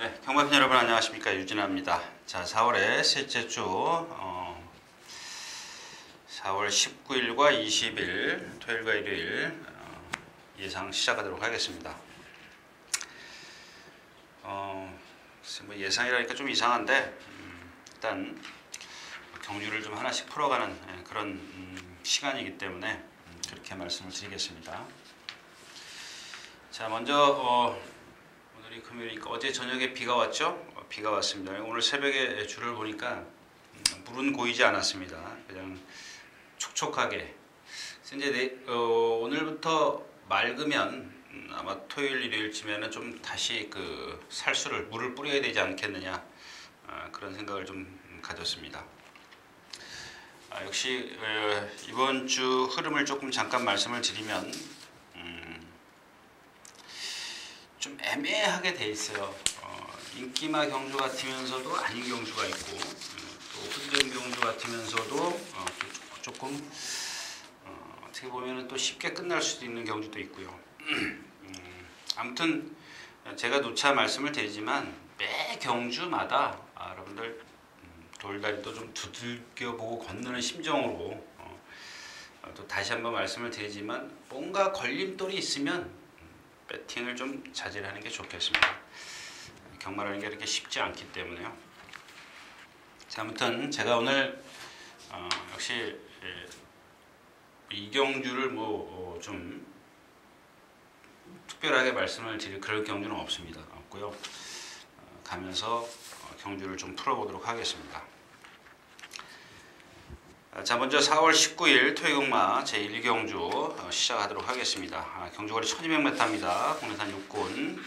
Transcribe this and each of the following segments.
네, 경마팬 여러분 안녕하십니까, 유진아입니다. 자, 4월의 셋째 주 4월 19일과 20일 토요일과 일요일 예상 시작하도록 하겠습니다. 뭐 예상이라니까 좀 이상한데 일단 경주를 좀 하나씩 풀어가는 그런 시간이기 때문에 그렇게 말씀을 드리겠습니다. 자, 먼저 오늘이 금요일이니까 어제 저녁에 비가 왔죠? 비가 왔습니다. 오늘 새벽에 줄을 보니까 물은 고이지 않았습니다. 그냥 촉촉하게. 이제 오늘부터 맑으면 아마 토요일 일요일쯤에는 좀 다시 그 살수를 물을 뿌려야 되지 않겠느냐, 그런 생각을 좀 가졌습니다. 역시 이번 주 흐름을 조금 잠깐 말씀을 드리면 좀 애매하게 돼 있어요. 인기마 경주 같으면서도 아닌 경주가 있고, 또 훈전 경주 같으면서도 조금 어떻게 보면은 또 쉽게 끝날 수도 있는 경주도 있고요. 아무튼 제가 누차 말씀을 드리지만 매 경주마다 여러분들 돌다리도 좀 두들겨보고 건너는 심정으로 또 다시 한번 말씀을 드리지만 뭔가 걸림돌이 있으면 배팅을 좀 자제를 하는 게 좋겠습니다. 경마라는 게 이렇게 쉽지 않기 때문에요. 자, 아무튼 제가 오늘 역시 이 경주를 좀 특별하게 말씀을 드릴 그런 경주는 없고요. 가면서 경주를 좀 풀어보도록 하겠습니다. 자, 먼저 4월 19일 토요일경마 제1경주 시작하도록 하겠습니다. 경주거리 1200m입니다. 국내산 6군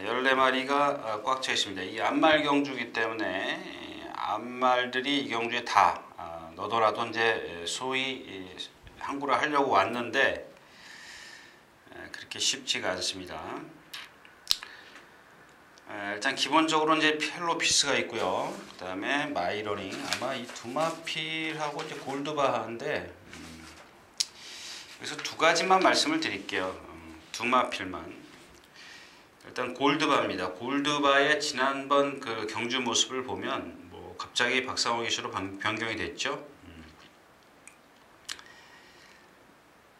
14마리가 꽉 차 있습니다. 이 암말 경주이기 때문에 암말들이 이 경주에 다 너더라도 이제 소위 항구를 하려고 왔는데 그렇게 쉽지가 않습니다. 일단 기본적으로 이제 펠로피스가 있고요. 그 다음에 마이러닝, 아마 이 두마필하고 이제 골드바인데 그래서 두 가지만 말씀을 드릴게요. 두마필만. 일단 골드바입니다. 골드바의 지난번 그 경주 모습을 보면 뭐 갑자기 박상호 기수로 변경이 됐죠.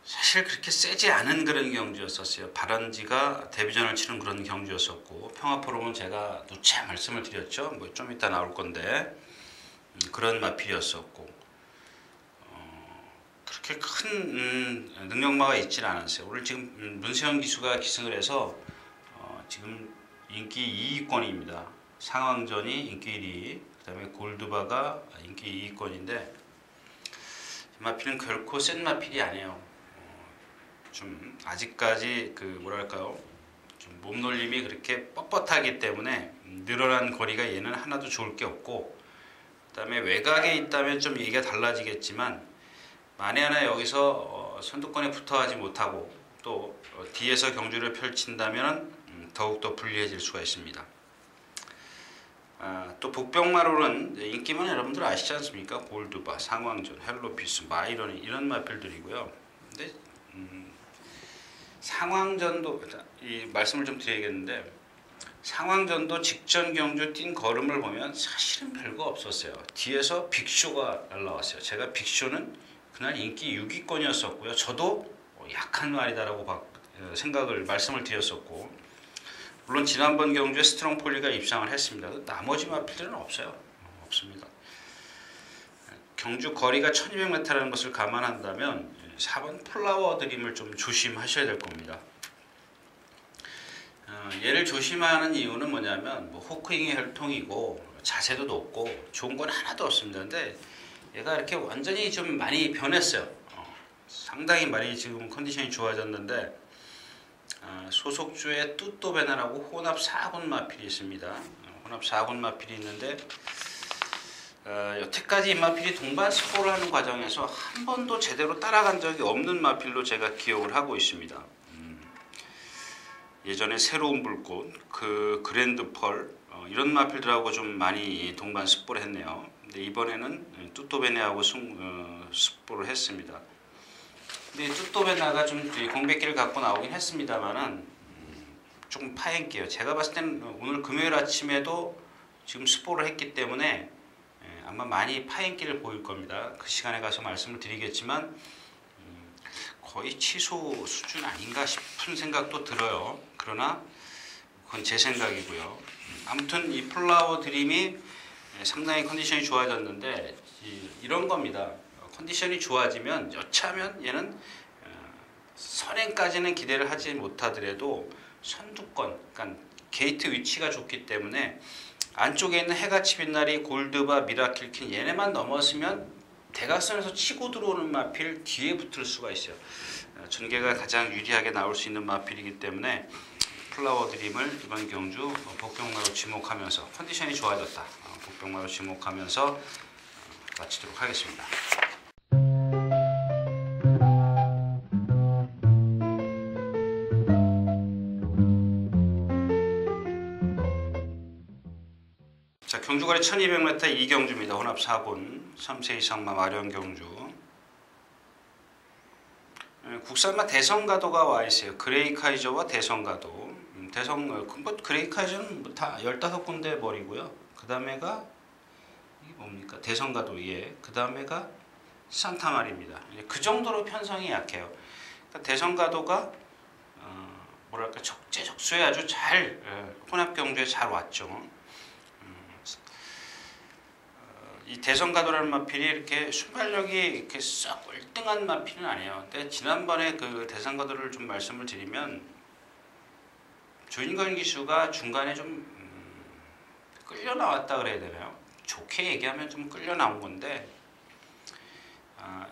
사실 그렇게 세지 않은 그런 경주였었어요. 발원지가 데뷔전을 치른 그런 경주였었고, 평화포럼은 제가 누차 말씀을 드렸죠. 뭐 좀 이따 나올 건데 그런 마필이었었고, 그렇게 큰 능력마가 있지는 않았어요. 오늘 지금 문세영 기수가 기승을 해서 지금 인기 2위권입니다. 상황전이 인기 1위, 그 다음에 골드바가 인기 2위권인데 마필은 결코 센 마필이 아니에요. 좀 아직까지 그 뭐랄까요, 좀 몸놀림이 그렇게 뻣뻣하기 때문에 늘어난 거리가 얘는 하나도 좋을 게 없고, 그 다음에 외곽에 있다면 좀 얘기가 달라지겠지만 만에 하나 여기서 선두권에 붙어하지 못하고 또 뒤에서 경주를 펼친다면 더욱더 불리해질 수가 있습니다. 또 복병마로는 인기만 여러분들 아시지 않습니까? 골드바, 상황전, 헬로피스, 마이러닝 이런 마필들이고요. 근데 상황전도 이 말씀을 좀 드려야겠는데, 상황전도 직전 경주 뛴 걸음을 보면 사실은 별거 없었어요. 뒤에서 빅쇼가 날라왔어요. 제가 빅쇼는 그날 인기 6위권이었었고요. 저도 약한 말이다라고 말씀을 드렸었고, 물론 지난번 경주에 스트롱폴리가 입상을 했습니다. 나머지 마필들은 없습니다. 경주 거리가 1200m라는 것을 감안한다면 4번 플라워 드림을 좀 조심하셔야 될 겁니다. 얘를 조심하는 이유는 뭐냐면 호크잉의 혈통이고 자세도 높고 좋은 건 하나도 없습니다. 근데 얘가 이렇게 완전히 좀 많이 변했어요. 상당히 많이 지금 컨디션이 좋아졌는데, 소속주에 뚜또베나라고 혼합 4군 마필이 있습니다. 혼합 4군 마필이 있는데 여태까지 이 마필이 동반 스포를 하는 과정에서 한 번도 제대로 따라간 적이 없는 마필로 제가 기억을 하고 있습니다. 예전에 새로운 불꽃, 그 그랜드펄 이런 마필들하고 좀 많이 동반 스포를 했네요. 근데 이번에는 뚜또베네하고 스포를 했습니다. 근데 뚜또베나가 좀 공백기를 갖고 나오긴 했습니다만은 조금 파행기예요. 제가 봤을 때는 오늘 금요일 아침에도 지금 스포를 했기 때문에 아마 많이 파행기를 보일 겁니다. 그 시간에 가서 말씀을 드리겠지만 거의 취소 수준 아닌가 싶은 생각도 들어요. 그러나 그건 제 생각이고요. 아무튼 이 플라워 드림이 상당히 컨디션이 좋아졌는데 이런 겁니다. 컨디션이 좋아지면 여차하면 얘는 선행까지는 기대를 하지 못하더라도 선두권, 그러니까 게이트 위치가 좋기 때문에 안쪽에 있는 해같이 빛나리, 골드바, 미라킬킨 얘네만 넘었으면 대각선에서 치고 들어오는 마필 뒤에 붙을 수가 있어요. 전개가 가장 유리하게 나올 수 있는 마필이기 때문에 플라워 드림을 이번 경주 복병마로 지목하면서 컨디션이 좋아졌다. 복병마로 지목하면서 마치도록 하겠습니다. 자, 경주거리 1200m 이경주입니다. 혼합 4군 3세 이상마 마련 경주. 국산마 대성가도가 와 있어요. 그레이 카이저와 대성가도. 그레이 카이저는 다 15군데 버리고요. 그 다음에가 이게 뭡니까? 대성가도. 예. 그 다음에가 산타마리입니다. 그 정도로 편성이 약해요. 그러니까 대성가도가 뭐랄까 적재적소에 아주 잘 혼합 경주에 잘 왔죠. 이 대성가도라는 마필이 이렇게 순발력이 이렇게 썩 월등한 마필은 아니에요. 근데 지난번에 그 대성가도를 좀 말씀을 드리면 조인건 기수가 중간에 좀 끌려 나왔다 그래야 되나요? 좋게 얘기하면 좀 끌려 나온 건데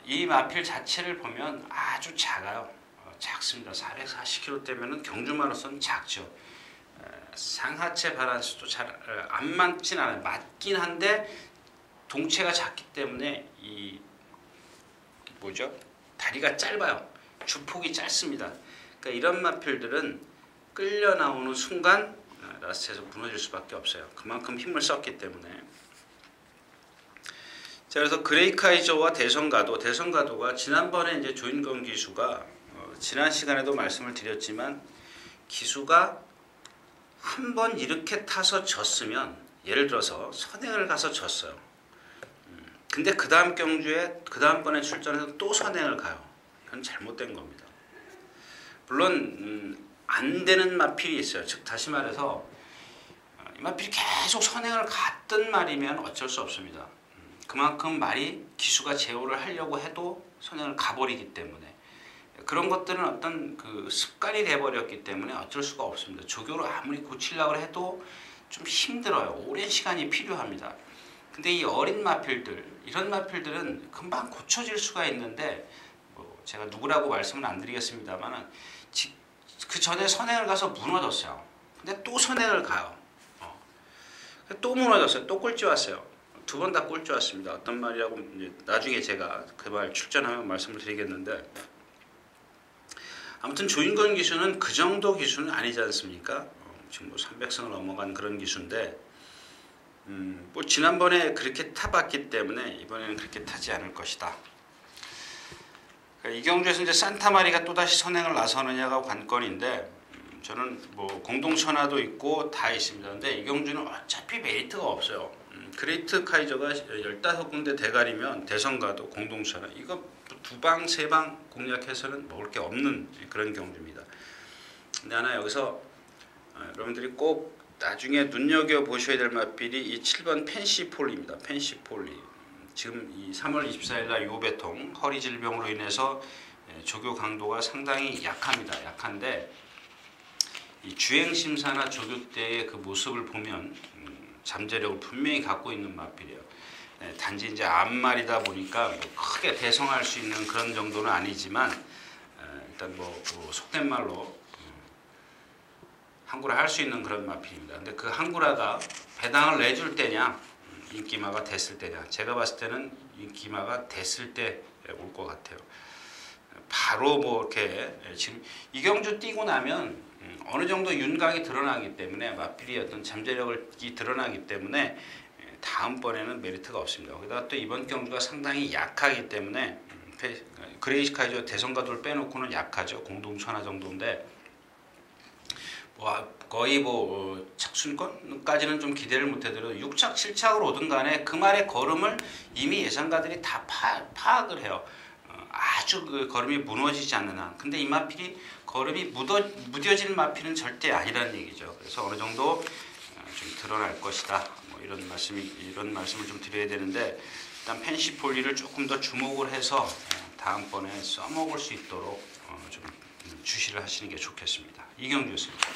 이 마필 자체를 보면 아주 작아요. 작습니다. 440kg대면은 경주마로서는 작죠. 상하체 바란스도 잘 안 맞진 않아요. 맞긴 한데 동체가 작기 때문에 이 다리가 짧아요. 주폭이 짧습니다. 그러니까 이런 마필들은 끌려 나오는 순간 라스트에서 무너질 수밖에 없어요. 그만큼 힘을 썼기 때문에. 자, 그래서 그레이 카이저와 대성가도가 지난번에 이제 조인건 기수가 지난 시간에도 말씀을 드렸지만 기수가 한 번 이렇게 타서 졌으면 예를 들어서 선행을 가서 졌어요. 근데 그 다음 경주에 그 다음번에 출전해서 또 선행을 가요. 이건 잘못된 겁니다. 물론 안 되는 마필이 있어요. 즉 다시 말해서 이 마필이 계속 선행을 갔던 말이면 어쩔 수 없습니다. 그만큼 말이 기수가 제어를 하려고 해도 선행을 가버리기 때문에 그런 것들은 어떤 그 습관이 돼버렸기 때문에 어쩔 수가 없습니다. 조교를 아무리 고치려고 해도 좀 힘들어요. 오랜 시간이 필요합니다. 근데 이 어린 마필들, 이런 마필들은 금방 고쳐질 수가 있는데 제가 누구라고 말씀은 안 드리겠습니다만 그 전에 선행을 가서 무너졌어요. 근데 또 선행을 가요. 또 무너졌어요. 또 꼴찌 왔어요. 2번 다 꼴찌 왔습니다. 어떤 말이라고 이제 나중에 제가 그 말 출전하면 말씀을 드리겠는데 아무튼 조인건 기수는 그 정도 기수는 아니지 않습니까? 지금 300승을 넘어간 그런 기수인데 지난번에 그렇게 타봤기 때문에 이번에는 그렇게 타지 않을 것이다. 그러니까 이 경주에서 이제 산타마리가 또다시 선행을 나서느냐가 관건인데 저는 공동천하도 있고 다 있습니다. 근데 이 경주는 어차피 메리트가 없어요. 그레이트 카이저가 15군데 대가리면 대성가도 공동천하 이거 2방 3방 공략해서는 먹을 게 없는 그런 경주입니다. 근데 하나 여기서 여러분들이 꼭 나중에 눈여겨보셔야 될 마필이 이 7번 펜시폴리입니다. 펜시폴리. 지금 이 3월 24일날 요배통 허리 질병으로 인해서 조교 강도가 상당히 약합니다. 약한데 이 주행심사나 조교 때의 그 모습을 보면 잠재력을 분명히 갖고 있는 마필이에요. 단지 이제 앞말이다 보니까 크게 대성할 수 있는 그런 정도는 아니지만 일단 속된 말로 항구라 할 수 있는 그런 마필입니다. 근데 그 항구라가 배당을 내줄 때냐 인기마가 됐을 때냐 제가 봤을 때는 인기마가 됐을 때 올 것 같아요. 바로 이렇게 지금 이경주 뛰고 나면 어느 정도 윤곽이 드러나기 때문에 마필이 어떤 잠재력이 드러나기 때문에 다음번에는 메리트가 없습니다. 거기다가 또 이번 경주가 상당히 약하기 때문에 그레이 카이저 대성가도를 빼놓고는 약하죠. 공동천하 정도인데 와, 거의 뭐 착순권까지는 좀 기대를 못해도 6착, 7착으로 오든 간에 그 말의 걸음을 이미 예상가들이 다 파악을 해요. 아주 그 걸음이 무너지지 않는 한. 근데 이 마필이 걸음이 무뎌지는 마필은 절대 아니라는 얘기죠. 그래서 어느 정도 좀 드러날 것이다. 뭐 이런 말씀을 좀 드려야 되는데, 일단 펜시폴리를 조금 더 주목을 해서 다음번에 써먹을 수 있도록 좀 주시를 하시는 게 좋겠습니다. 이경주였습니다.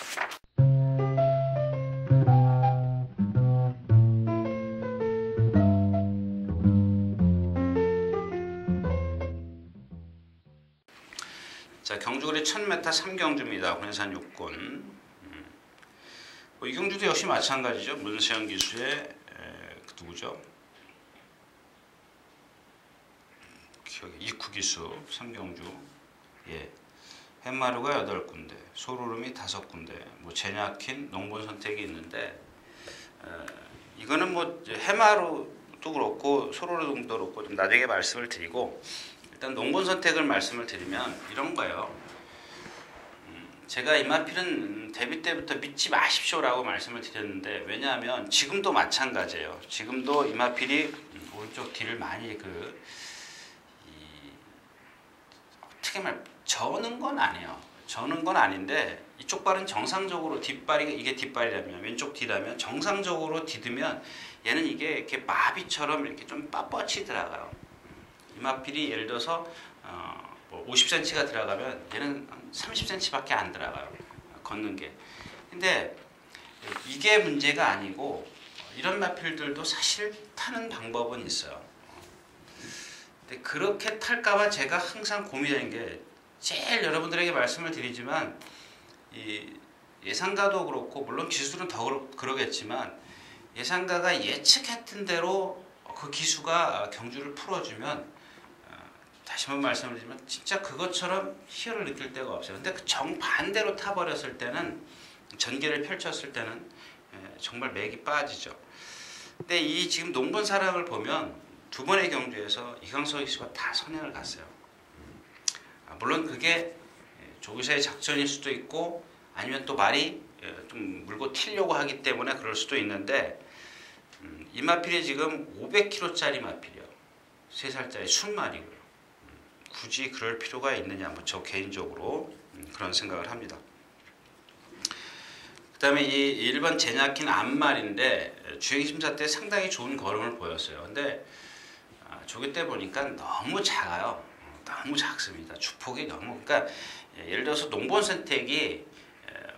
자, 경주거리 1000m 3경주입니다. 군해산 6군. 이 경주도 역시 마찬가지죠. 문세영 기수의 누구죠? 기억이 이쿠 기수 3경주. 예. 팻마루가 8군데, 소로름이 5군데, 뭐 제냐킨, 농본 선택이 있는데, 이거는 뭐 팻마루도 그렇고 소로름도 그렇고 좀 나중에 말씀을 드리고, 일단 농본 선택을 말씀을 드리면 이런 거예요. 제가 이마필은 데뷔 때부터 믿지 마십시오라고 말씀을 드렸는데, 왜냐하면 지금도 마찬가지예요. 지금도 이마필이 오른쪽 뒤를 많이 어떻게 저는 건 아니에요. 저는 건 아닌데, 이쪽 발은 정상적으로 이게 뒷발이라면, 왼쪽 뒤라면 정상적으로 디디면 얘는 이게 이렇게 마비처럼 이렇게 좀 빳뻣이 들어가요. 이마필이 예를 들어서 뭐 50cm가 들어가면 얘는 30cm밖에 안 들어가요. 걷는 게. 근데 이게 문제가 아니고, 이런 마필들도 사실 타는 방법은 있어요. 근데 그렇게 탈까봐 제가 항상 고민하는 게, 제일 여러분들에게 말씀을 드리지만, 이 예상가도 그렇고 물론 기술은 더 그러겠지만, 예상가가 예측했던 대로 그 기수가 경주를 풀어주면, 다시 한번 말씀을 드리면 진짜 그것처럼 희열을 느낄 데가 없어요. 근데 그 정반대로 타버렸을 때는, 전개를 펼쳤을 때는 정말 맥이 빠지죠. 근데 이 지금 농본 사랑을 보면 두 번의 경주에서 이강석 기수가 다 선행을 갔어요. 물론 그게 조교사의 작전일 수도 있고, 아니면 또 말이 좀 물고 튀려고 하기 때문에 그럴 수도 있는데, 이 마필이 지금 500kg짜리 마필이요. 3살짜리 순말이고요. 굳이 그럴 필요가 있느냐, 뭐 저 개인적으로 그런 생각을 합니다. 그 다음에 이 1번 제냐킨 앞말인데, 주행심사 때 상당히 좋은 걸음을 보였어요. 근데 조교 때 보니까 너무 작아요. 너무 작습니다. 주폭이 너무, 그러니까 예를 들어서 농본 선택이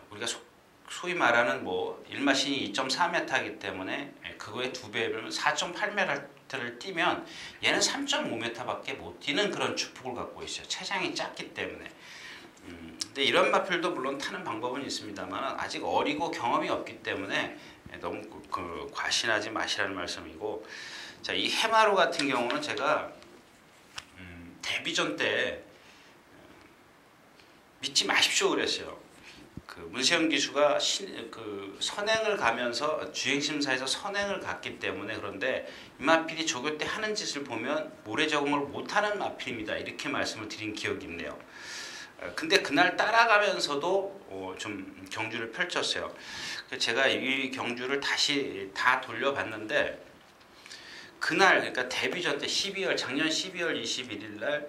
우리가 소위 말하는 뭐 1마신이 2.4m이기 때문에 그거의 2배면 4.8m를 뛰면 얘는 3.5m밖에 못 뛰는 그런 주폭을 갖고 있어요. 체장이 작기 때문에. 근데 이런 마필도 물론 타는 방법은 있습니다만, 아직 어리고 경험이 없기 때문에 너무 과신하지 마시라는 말씀이고, 자, 이 해마루 같은 경우는 제가 데뷔전 때 믿지 마십시오 그랬어요. 그 문세영 기수가 선행을 가면서 주행심사에서 선행을 갔기 때문에. 그런데 이 마필이 조교 때 하는 짓을 보면 모래 적응을 못하는 마필입니다. 이렇게 말씀을 드린 기억이 있네요. 근데 그날 따라가면서도 좀 경주를 펼쳤어요. 제가 이 경주를 다시 다 돌려봤는데, 그날, 그러니까 데뷔전 때 작년 12월 21일 날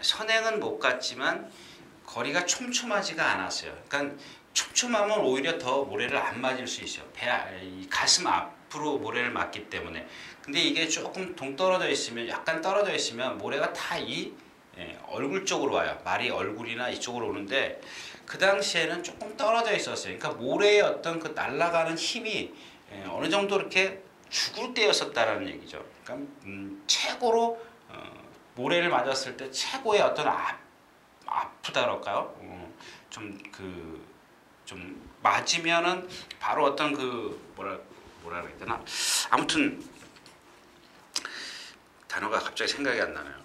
선행은 못 갔지만 거리가 촘촘하지가 않았어요. 그러니까 촘촘하면 오히려 더 모래를 안 맞을 수 있어요. 이 가슴 앞으로 모래를 맞기 때문에. 근데 이게 조금 동떨어져 있으면, 약간 떨어져 있으면 모래가 다 이 얼굴 쪽으로 와요. 말이 얼굴이나 이쪽으로 오는데, 그 당시에는 조금 떨어져 있었어요. 그러니까 모래의 어떤 그 날아가는 힘이 어느 정도 이렇게 죽을 때였었다라는 얘기죠. 그러니까 최고로 모래를 맞았을 때 최고의 어떤 아프다 그럴까요? 좀 맞으면은 바로 어떤 뭐라 그래야 되나? 아무튼 단어가 갑자기 생각이 안 나네요.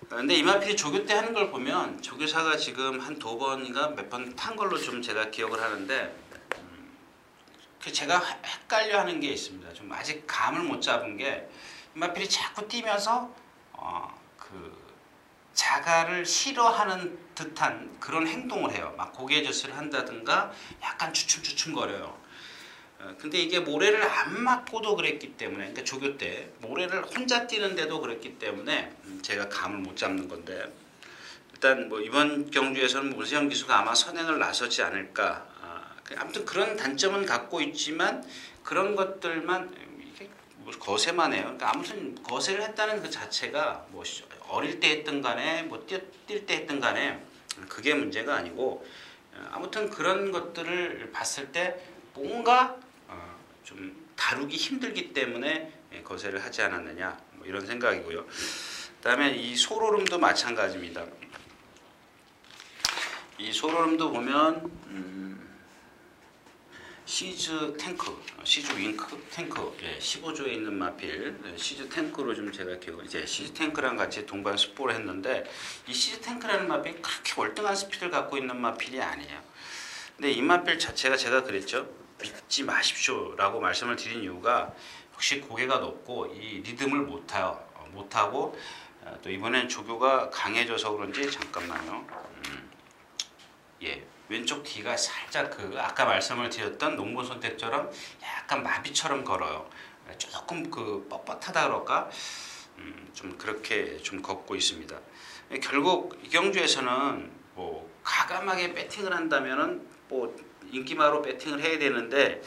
근데 이마필이 조교 때 하는 걸 보면, 조교사가 지금 한 2번인가 몇 번 탄 걸로 좀 제가 기억을 하는데, 제가 헷갈려 하는 게 있습니다. 좀 아직 감을 못 잡은 게, 이마필이 자꾸 뛰면서 자가를 싫어하는 듯한 그런 행동을 해요. 막 고개 젓을 한다든가 약간 주춤주춤거려요. 근데 이게 모래를 안 맞고도 그랬기 때문에, 그러니까 조교 때 모래를 혼자 뛰는데도 그랬기 때문에 제가 감을 못 잡는 건데, 일단 뭐 이번 경주에서는 문세영 기수가 아마 선행을 나서지 않을까. 아무튼 그런 단점은 갖고 있지만 그런 것들만 이게 뭐 거세만 해요. 그러니까 아무튼 거세를 했다는 그 자체가 뭐 어릴 때 했든 간에 뭐 뛸 때 했든 간에 그게 문제가 아니고, 아무튼 그런 것들을 봤을 때 뭔가 좀 다루기 힘들기 때문에 거세를 하지 않았느냐, 뭐 이런 생각이고요. 그다음에 이 소로름도 마찬가지입니다. 이 소로름도 보면 시즈 탱크, 시즈 윙크 탱크, 15조에 있는 마필, 시즈 탱크로 좀 제가 기억을, 이제 시즈 탱크랑 같이 동반 습보를 했는데, 이 시즈 탱크라는 마필이 그렇게 월등한 스피드를 갖고 있는 마필이 아니에요. 근데 이 마필 자체가 제가 그랬죠. 믿지 마십시오라고 말씀을 드린 이유가, 혹시 고개가 높고 이 리듬을 못 타고 또 이번엔 조교가 강해져서 그런지, 잠깐만요. 왼쪽 뒤가 살짝 그 아까 말씀을 드렸던 농본 선택처럼 약간 마비처럼 걸어요. 조금 그 뻣뻣하다 그럴까? 좀 그렇게 좀 걷고 있습니다. 결국 이 경주에서는 뭐 가감하게 배팅을 한다면은 뭐 인기마로 배팅을 해야 되는데,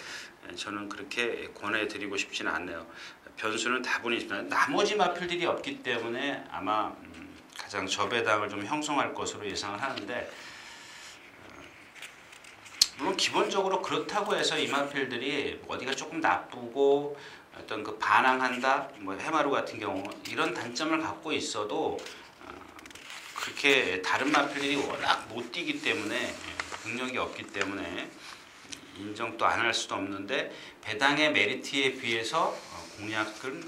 저는 그렇게 권해드리고 싶지는 않네요. 변수는 다분히 있지만 나머지 마필들이 없기 때문에 아마 가장 저배당을 좀 형성할 것으로 예상을 하는데, 물론 기본적으로 그렇다고 해서 이 마필들이 어디가 조금 나쁘고 어떤 그 반항한다, 뭐 해마루 같은 경우 이런 단점을 갖고 있어도 그렇게 다른 마필들이 워낙 못 뛰기 때문에, 능력이 없기 때문에 인정도 안 할 수도 없는데, 배당의 메리트에 비해서 공략을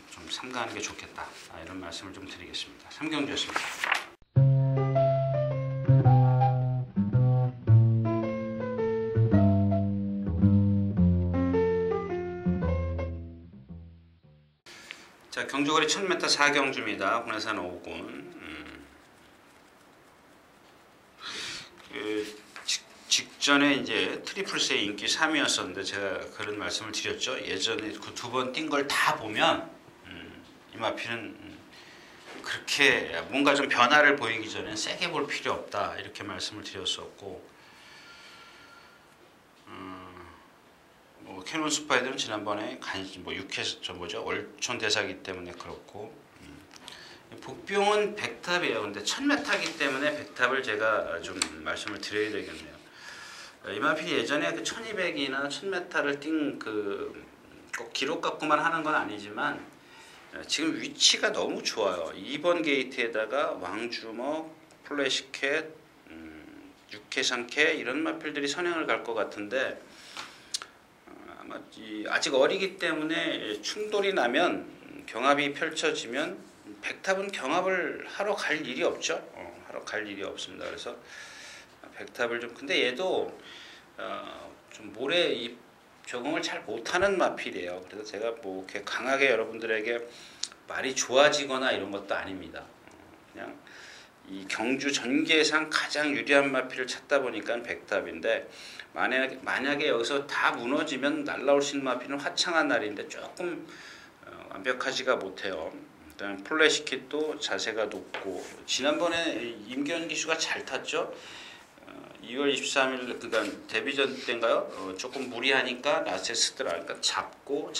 좀 삼가하는 게 좋겠다, 이런 말씀을 좀 드리겠습니다. 삼경주였습니다. 자, 경주거리 1000m 4경주입니다. 군해산 5군. 직전에 이제 트리플스의 인기 3위였었는데 제가 그런 말씀을 드렸죠. 예전에 그 두 번 뛴 걸 다 보면 이 마필은 그렇게 뭔가 좀 변화를 보이기 전에 세게 볼 필요 없다, 이렇게 말씀을 드렸었고, 캐논 스파이더는 지난번에 뭐 6회 월촌 대사기 때문에 그렇고, 복병은 백탑이에요. 근데 1000m이기 때문에 백탑을 제가 좀 말씀을 드려야 되겠네요. 이 마필이 예전에 그 1200이나 1000m를 뛴 꼭 기록 갖고만 하는 건 아니지만, 지금 위치가 너무 좋아요. 2번 게이트에다가 왕주먹, 플래시캣, 육해상캐 이런 마필들이 선행을 갈 것 같은데, 아마 아직 어리기 때문에 충돌이 나면, 경합이 펼쳐지면 백탑은 경합을 하러 갈 일이 없죠. 하러 갈 일이 없습니다. 그래서 백탑을 좀, 근데 얘도 좀 모래 적응을 잘 못하는 마필이에요. 그래서 제가 뭐 이렇게 강하게 여러분들에게 말이 좋아지거나 이런 것도 아닙니다. 그냥 이 경주 전개상 가장 유리한 마필을 찾다 보니까 백탑인데, 만약에 여기서 다 무너지면 날라올 수 있는 마필은 화창한 날인데 조금 완벽하지가 못해요. 일단 플래시킷도 자세가 높고, 지난번에 임기현 기수가 잘 탔죠. 2월 23일 그러니까 데뷔전 때인가요? 조금 무리하니까 라스트에 쓰더라. 그러니까 잡고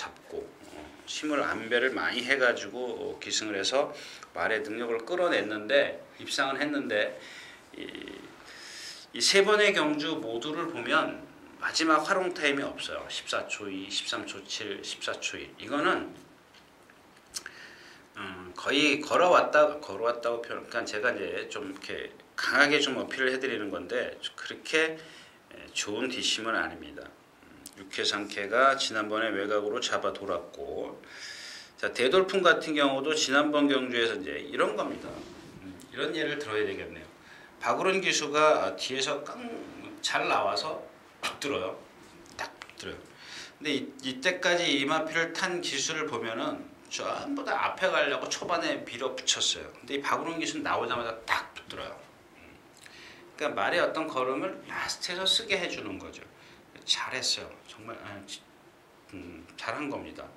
힘을 안배를 많이 해가지고 기승을 해서 말의 능력을 끌어냈는데, 입상은 했는데, 이 세 번의 경주 모두를 보면 마지막 활용 타임이 없어요. 14초 2, 13초 7, 14초 1. 이거는 거의 걸어왔다고 표현. 그러니까 제가 이제 좀 이렇게 강하게 좀 어필을 해드리는 건데, 그렇게 좋은 뒷심은 아닙니다. 육해상캐가 지난번에 외곽으로 잡아 돌았고, 자, 대돌풍 같은 경우도 지난번 경주에서 이제 이런 겁니다. 이런 예를 들어야 되겠네요. 박우른 기수가 뒤에서 잘 나와서 딱 들어요. 근데 이때까지 이 마필을 탄 기수를 보면은 전부 다 앞에 가려고 초반에 밀어붙였어요. 근데 이 박우론 기수는 나오자마자 딱 붙들어요. 그러니까 말의 어떤 걸음을 라스트에서 쓰게 해주는 거죠. 잘했어요. 정말 잘한 겁니다.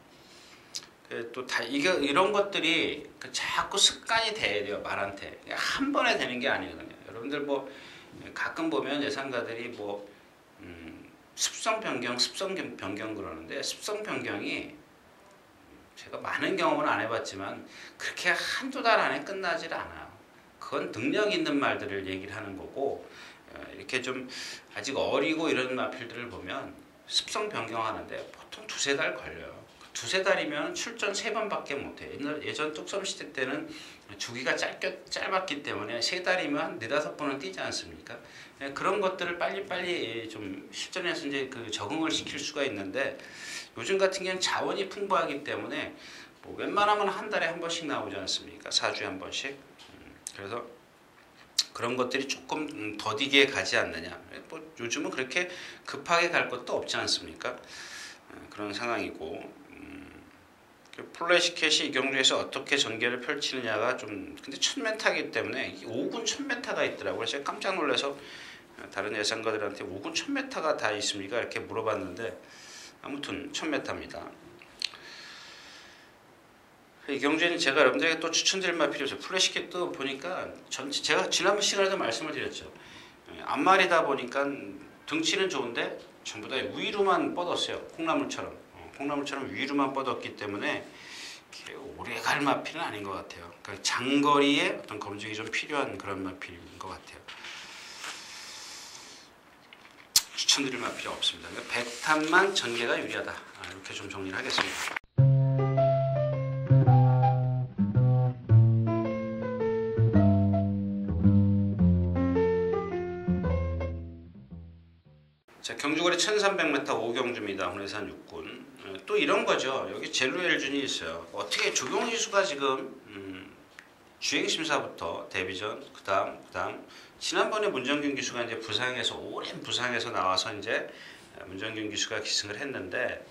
또 다 이런 것들이 자꾸 습관이 돼야 돼요. 말한테 한 번에 되는 게 아니거든요. 여러분들 뭐 가끔 보면 예상가들이 뭐 습성 변경 그러는데 습성 변경이 제가 많은 경험은 안 해봤지만 그렇게 한두 달 안에 끝나질 않아요. 그건 능력 있는 말들을 얘기를 하는 거고, 이렇게 좀 아직 어리고 이런 마필들을 보면 습성 변경하는데 보통 두세 달 걸려요. 두세 달이면 출전 3번밖에 못해. 예전 뚝섬 시대 때는 주기가 짧았기 때문에 3달이면 4-5번은 뛰지 않습니까? 그런 것들을 빨리빨리 좀 실전에서 이제 적응을 시킬 수가 있는데, 요즘 같은 경우는 자원이 풍부하기 때문에 뭐 웬만하면 한 달에 한 번씩 나오지 않습니까? 4주에 한 번씩. 그래서 그런 것들이 조금 더디게 가지 않느냐. 뭐 요즘은 그렇게 급하게 갈 것도 없지 않습니까? 그런 상황이고, 플래시캣이 이 경주에서 어떻게 전개를 펼치느냐가 좀, 근데 1000m이기 때문에 5군 1000m가 있더라고요. 제가 깜짝 놀라서 다른 예상가들한테 5군 1000m가 다 있습니까? 이렇게 물어봤는데, 아무튼 1000m입니다. 이 경주에는 제가 여러분들에게 또 추천드릴 말이 필요해요. 플래시캣도 보니까 제가 지난번 시간에도 말씀을 드렸죠. 앞말이다 보니까 등치는 좋은데 전부 다 위로만 뻗었어요. 콩나물처럼 위로만 뻗었기 때문에 오래 갈 마필은 아닌 것 같아요. 그러니까 장거리에 어떤 검증이 좀 필요한 그런 마필인 것 같아요. 추천드릴 마필이 없습니다. 그러니까 100탑만 전개가 유리하다. 이렇게 좀 정리를 하겠습니다. 자, 경주거리 1300m 5경주입니다. 홍해산 6군. 또 이런 거죠. 여기 젤루엘준이 있어요. 어떻게 조경지수가 지금 주행심사부터 데뷔전, 그 다음 지난번에 문정균 기수가 이제 부상에서 오랜 부상에서 나와서 이제 문정균 기수가 기승을 했는데,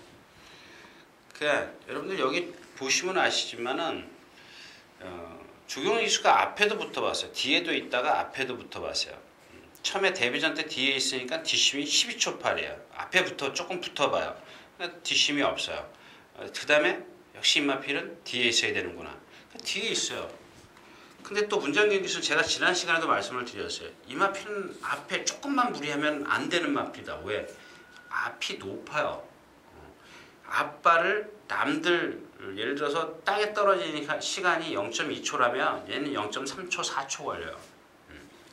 여러분들 여기 보시면 아시지만은 조경지 기수가 앞에도 붙어봤어요. 뒤에도 있다가 앞에도 붙어봤어요. 처음에 데뷔전 때 뒤에 있으니까 뒷심이 12초 8이에요. 앞에 조금 붙어봐요. 뒷심이 없어요. 그 다음에 역시 임마필은 뒤에 있어야 되는구나. 뒤에 있어요. 근데 또 문정균 기수 제가 지난 시간에도 말씀을 드렸어요. 임마필은 앞에 조금만 무리하면 안 되는 마필이다. 왜? 앞이 높아요. 앞발을 남들 예를 들어서 땅에 떨어지는 시간이 0.2초라면 얘는 0.3초 4초 걸려요.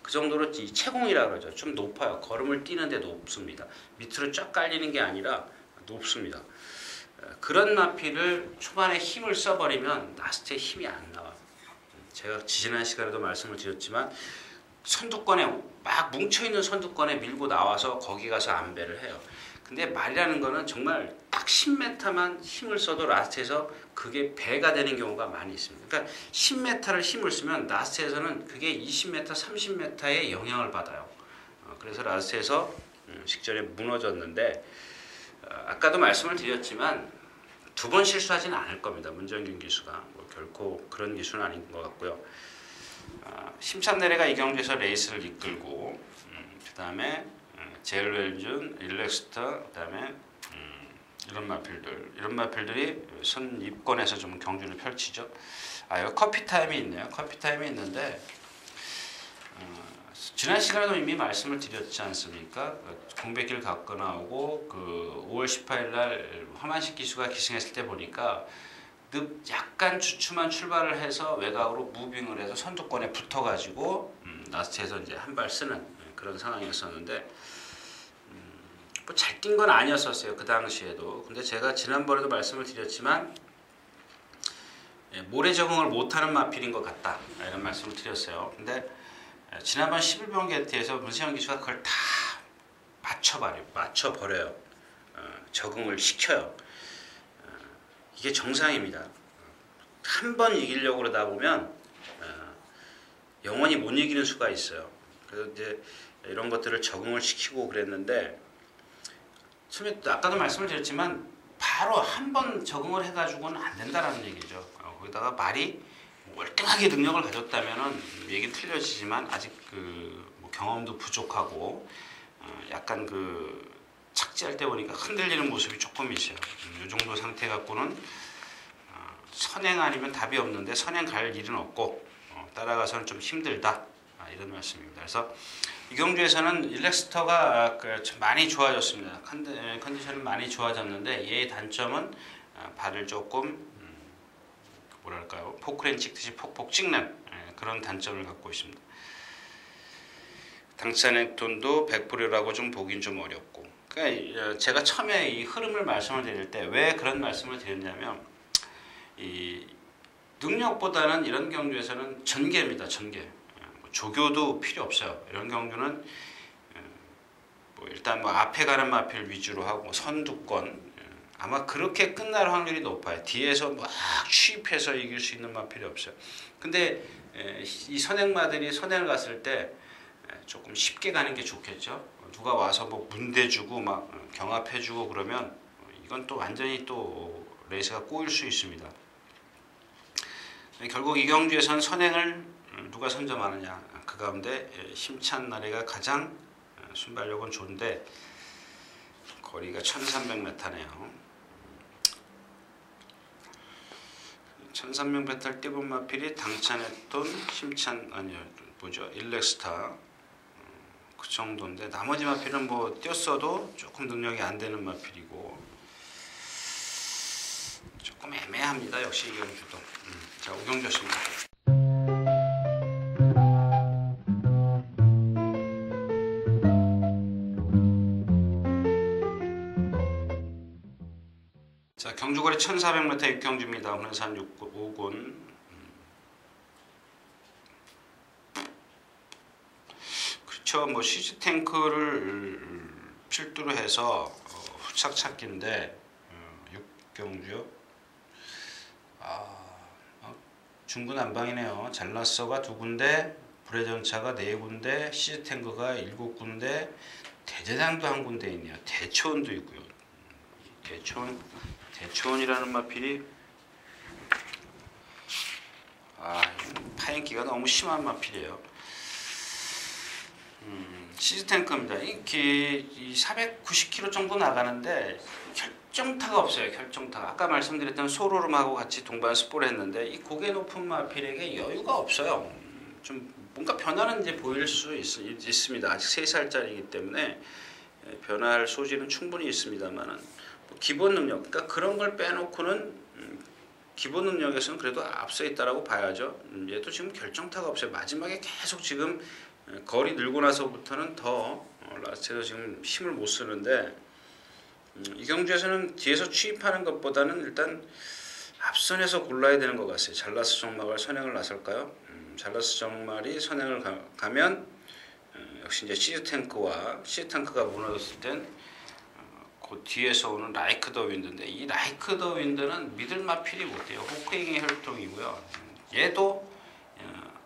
그 정도로 이 채공이라 그러죠. 좀 높아요. 걸음을 뛰는데 높습니다. 밑으로 쫙 깔리는 게 아니라 높습니다. 그런 마필을 초반에 힘을 써버리면 라스트에 힘이 안 나와요. 제가 지난 시간에도 말씀을 드렸지만 선두권에 막 뭉쳐있는 선두권에 밀고 나와서 거기 가서 안배를 해요. 근데 말이라는 거는 정말 딱 10m만 힘을 써도 라스트에서 그게 배가 되는 경우가 많이 있습니다. 그러니까 10m를 힘을 쓰면 라스트에서는 그게 20m, 30m의 영향을 받아요. 그래서 라스트에서 직전에 무너졌는데, 아까도 말씀을 드렸지만 2번 실수하지는 않을 겁니다. 문정균 기수가 뭐 결코 그런 기수는 아닌 것 같고요. 심산내래가 이 경주에서 레이스를 이끌고, 그 다음에 젤웰준, 일렉스터, 그 다음에 이런 마필들이 선입권에서 좀 경주를 펼치죠. 여기 커피타임이 있네요. 커피타임이 있는데, 지난 시간에도 이미 말씀을 드렸지 않습니까? 공백기를 갖고 나오고 5월 18일 날 화만식 기수가 기승했을 때 보니까 약간 주춤한 출발을 해서 외곽으로 무빙을 해서 선두권에 붙어가지고 라스트에서 이제 한 발 쓰는 그런 상황이었었는데, 뭐 잘 뛴 건 아니었었어요. 그 당시에도. 근데 제가 지난번에도 말씀을 드렸지만 모래 적응을 못하는 마필인 것 같다, 이런 말씀을 드렸어요. 근데 지난번 11번 게이트에서 문세영 기수가 그걸 다 맞춰버려요. 적응을 시켜요. 이게 정상입니다. 한 번 이기려고 그러다 보면 영원히 못 이기는 수가 있어요. 그래서 이제 이런 것들을 적응을 시키고 그랬는데, 처음에 아까도 말씀을 드렸지만 바로 한 번 적응을 해가지고는 안 된다라는 얘기죠. 거기다가 말이 월등하게 능력을 가졌다면은 얘기는 틀려지지만 아직 뭐 경험도 부족하고 약간 착지할 때 보니까 흔들리는 모습이 조금 있어요. 이 정도 상태 갖고는 선행 아니면 답이 없는데 선행 갈 일은 없고 따라가서는 좀 힘들다, 이런 말씀입니다. 그래서 이경주에서는 일렉스터가 많이 좋아졌습니다. 컨디션은 많이 좋아졌는데 얘의 단점은 발을 조금 뭐랄까요, 포크렌 찍듯이 폭폭 찍는 그런 단점을 갖고 있습니다. 당찬액톤도 100%라고 좀 보긴 좀 어렵고, 그러니까 제가 처음에 이 흐름을 말씀을 드릴 때 왜 그런 말씀을 드렸냐면, 이 능력보다는 이런 경주에서는 전개입니다. 전개. 조교도 필요 없어요. 이런 경주는 일단 앞에 가는 마필 위주로 하고 선두권, 아마 그렇게 끝날 확률이 높아요. 뒤에서 막 추입해서 이길 수 있는 마필이 없어요. 근데 이 선행마들이 선행을 갔을 때 조금 쉽게 가는 게 좋겠죠. 누가 와서 뭐 문대주고 막 경합해주고 그러면 이건 또 완전히 또 레이스가 꼬일 수 있습니다. 결국 이 경주에서는 선행을 누가 선점하느냐, 그 가운데 힘찬 나래가 가장 순발력은 좋은데 거리가 1300m네요. 1300m 뛰본 마필이 당찬했던 힘찬, 아니요, 뭐죠, 일렉스타, 그 정도인데 나머지 마필은 뭐 뛰었어도 조금 능력이 안 되는 마필이고 조금 애매합니다. 역시 이경주도. 자, 오경주였습니다. 자, 경주거리 1400m 육경주입니다. hun산 5군. 그렇죠. 뭐 시즈탱크를 필두로 해서 후착 찾기인데 육경주요. 중구난방이네요. 잘났어가 2군데, 불회전차가 4군데, 시즈탱크가 7군데, 대제당도 1군데 있네요. 대초원도 있고요. 대초원이라는 마필이 파인기가 너무 심한 마필이에요. 시즈탱크입니다. 이 490km 정도 나가는데 결정타가 없어요. 결정타가. 아까 말씀드렸던 소로름하고 같이 동반 스포를 했는데 이 고개 높은 마필에게 여유가 없어요. 좀 뭔가 변화는 이제 보일 수 있습니다. 아직 3살짜리이기 때문에 변화할 소지는 충분히 있습니다만은 기본 능력, 그러니까 그런 걸 빼놓고는 기본 능력에서는 그래도 앞서 있다라고 봐야죠. 얘도 지금 결정타가 없어요. 마지막에 계속 지금 거리 늘고 나서부터는 더 라스트에서 지금 힘을 못 쓰는데, 이 경주에서는 뒤에서 추입하는 것보다는 일단 앞선에서 골라야 되는 것 같아요. 잘라스 정말과 선행을 나설까요? 잘라스 정말이 선행을 가면 역시 이제 시즈탱크가 무너졌을 땐 그 뒤에서 오는 라이크 더 윈드인데, 이 라이크 더 윈드는 미들 마필이 못해요. 호크잉의 혈통이고요. 얘도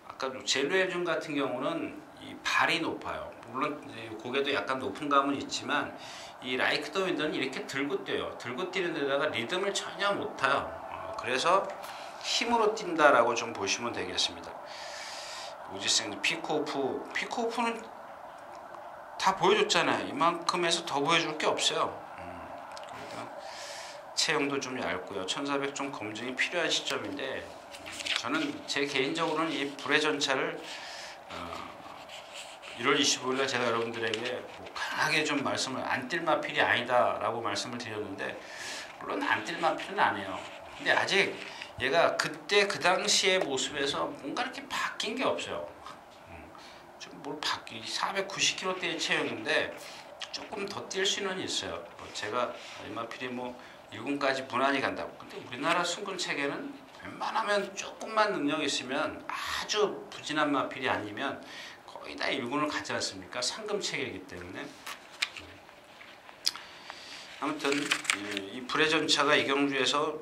아까 젤루에준 같은 경우는 이 발이 높아요. 물론 고개도 약간 높은 감은 있지만 이 라이크 더 윈드는 이렇게 들고 뛰어요. 들고 뛰는 데다가 리듬을 전혀 못 타요. 그래서 힘으로 뛴다라고 좀 보시면 되겠습니다. 우지생 피코프는 다 보여줬잖아요. 이만큼에서 더 보여줄 게 없어요. 체형도 좀 얇고요. 1400 좀 검증이 필요한 시점인데, 저는 제 개인적으로는 이 불의 전차를 1월 25일날 제가 여러분들에게 뭐 강하게 좀 말씀을 안 뛸 마필이 아니다 라고 말씀을 드렸는데, 물론 안 뛸 마필은 아니에요. 근데 아직 얘가 그때 그 당시의 모습에서 뭔가 이렇게 바뀐 게 없어요. 좀 뭘 490kg대의 체형인데 조금 더 뛸 수는 있어요. 제가 이 마필이 뭐 1군까지 무난히 간다고. 근데 우리나라 순금 체계는 웬만하면 조금만 능력이 있으면, 아주 부진한 마필이 아니면 거의 다 1군을 가지 않습니까? 상금 체계이기 때문에. 아무튼 이 불의 전차가 이경주에서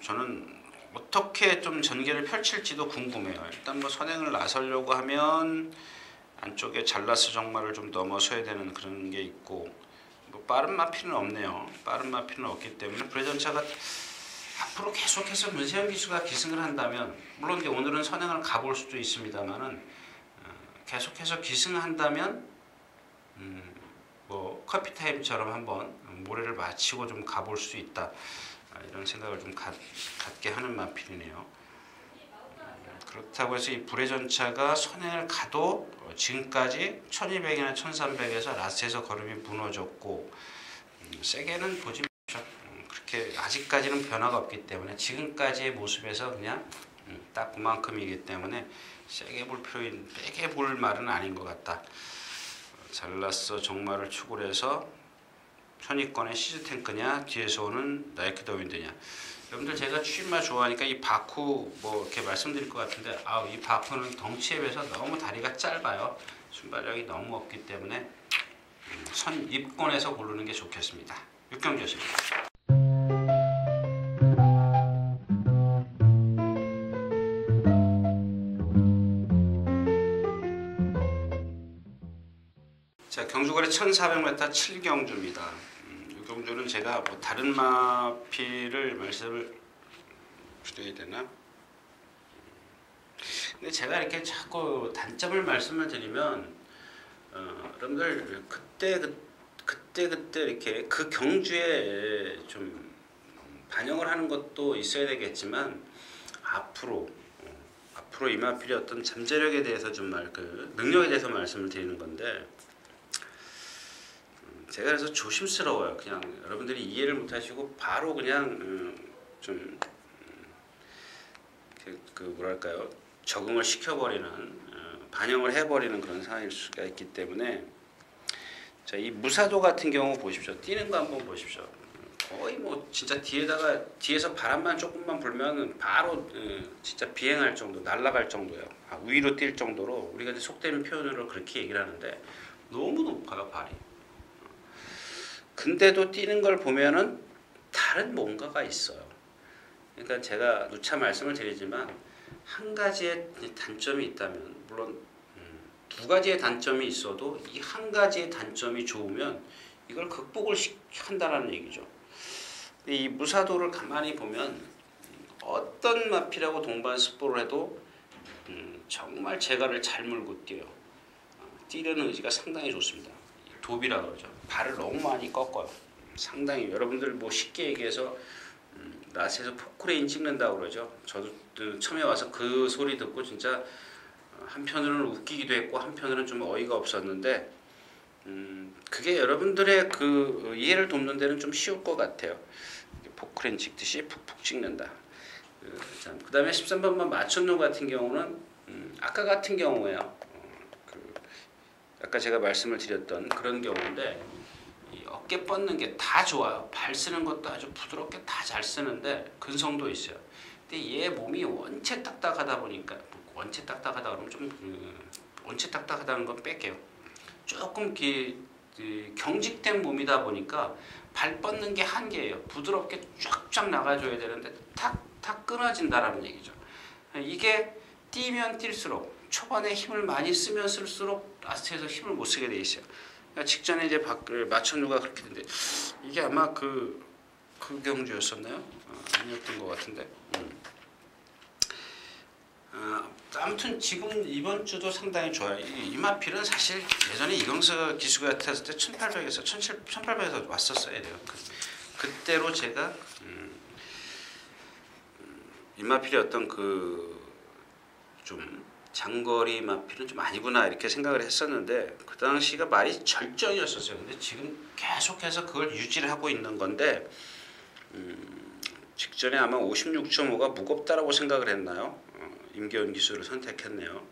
저는 어떻게 좀 전개를 펼칠지도 궁금해요. 일단 뭐 선행을 나서려고 하면 안쪽에 잘라스 정말을 좀 넘어서야 되는 그런 게 있고, 뭐 빠른 마피는 없네요. 빠른 마피는 없기 때문에 불회전차가 앞으로 계속해서 문세영 기수가 기승을 한다면, 물론 이제 오늘은 선행을 가볼 수도 있습니다만은 계속해서 기승한다면 뭐 커피타임처럼 한번 모래를 마치고 좀 가볼 수 있다, 이런 생각을 좀 갖게 하는 마필이네요. 그렇다고 해서 이 불회전차가 선행을 가도 지금까지 1200이나 1300에서 라스트에서 걸음이 무너졌고 세게는 보지 마십시오. 그렇게 아직까지는 변화가 없기 때문에 지금까지의 모습에서 그냥 딱 그만큼이기 때문에 세게 볼 말은 아닌 것 같다. 잘났어 정말을 추구를 해서 선입권의 시즈탱크냐 뒤에서 오는 나이키 더윈드냐. 여러분들 제가 추임말 좋아하니까 이 바쿠 뭐 이렇게 말씀드릴 것 같은데, 이 바쿠는 덩치에 비해서 너무 다리가 짧아요. 순발력이 너무 없기 때문에 선입권에서 고르는 게 좋겠습니다. 육경주였습니다. 자, 경주거리 1400m 7경주입니다. 이 경주는 제가 뭐 다른 마피를 말씀을 드려야 되나? 근데 제가 이렇게 자꾸 단점을 말씀을 드리면 여러분들 그때 이렇게 그 경주에 좀 반영을 하는 것도 있어야 되겠지만 앞으로 이 마필의 어떤 잠재력에 대해서 좀 능력에 대해서 말씀을 드리는 건데, 제가 그래서 조심스러워요. 그냥 여러분들이 이해를 못하시고 바로 그냥 좀 뭐랄까요, 적응을 시켜버리는, 반영을 해버리는 그런 상황일 수가 있기 때문에, 자, 이 무사도 같은 경우 보십시오. 뛰는 거 한번 보십시오. 거의 뭐 진짜 뒤에서 바람만 조금만 불면 바로 진짜 비행할 정도, 날아갈 정도예요. 위로 뛸 정도로, 우리가 이제 속되는 표현으로 그렇게 얘기를 하는데 너무 높아요, 발이. 근데도 뛰는 걸 보면은 다른 뭔가가 있어요. 그러니까 제가 누차 말씀을 드리지만 한 가지의 단점이 있다면, 물론 두 가지의 단점이 있어도 이 한 가지의 단점이 좋으면 이걸 극복을 한다라는 얘기죠. 이 무사도를 가만히 보면 어떤 마피라고 동반 습보를 해도 정말 재갈을 잘 물고 뛰어요. 뛰려는 의지가 상당히 좋습니다. 도비라 그러죠. 발을 너무 많이 꺾어요. 상당히 여러분들 뭐 쉽게 얘기해서 라스에서 포크레인 찍는다고 그러죠. 저도 처음에 와서 그 소리 듣고 진짜 한편으로는 웃기기도 했고 한편으로는 좀 어이가 없었는데, 그게 여러분들의 그 이해를 돕는 데는 좀 쉬울 것 같아요. 포크레인 찍듯이 푹푹 찍는다. 그 다음에 13번만 맞췄는 같은 경우는 아까 같은 경우에요. 아까 제가 말씀을 드렸던 그런 경우인데, 이 어깨 뻗는 게 다 좋아요. 발 쓰는 것도 아주 부드럽게 다 잘 쓰는데 근성도 있어요. 근데 얘 몸이 원체 딱딱하다 보니까, 원체 딱딱하다 그러면 좀 원체 딱딱하다는 건 뺄게요. 조금 경직된 몸이다 보니까 발 뻗는 게 한계예요. 부드럽게 쫙쫙 나가줘야 되는데 탁탁 끊어진다라는 얘기죠. 이게 뛰면 뛸수록, 초반에 힘을 많이 쓰면 쓸수록 라스트에서 힘을 못 쓰게 돼 있어요. 그러니까 직전에 이제 마천루가 그렇게 된대. 이게 아마 그 경주였었나요? 아니었던 것 같은데. 아무튼 지금 이번 주도 상당히 좋아요. 이 마필은 사실 예전에 이경서 기수가 탔을 때 1800에서 1800에서 왔었어야 돼요. 그때로 제가 이 마필이 어떤 좀 장거리 마필은 좀 아니구나 이렇게 생각을 했었는데, 그 당시가 말이 절정이었었어요. 근데 지금 계속해서 그걸 유지를 하고 있는 건데, 직전에 아마 56.5가 무겁다라고 생각을 했나요? 임기현 기수를 선택했네요.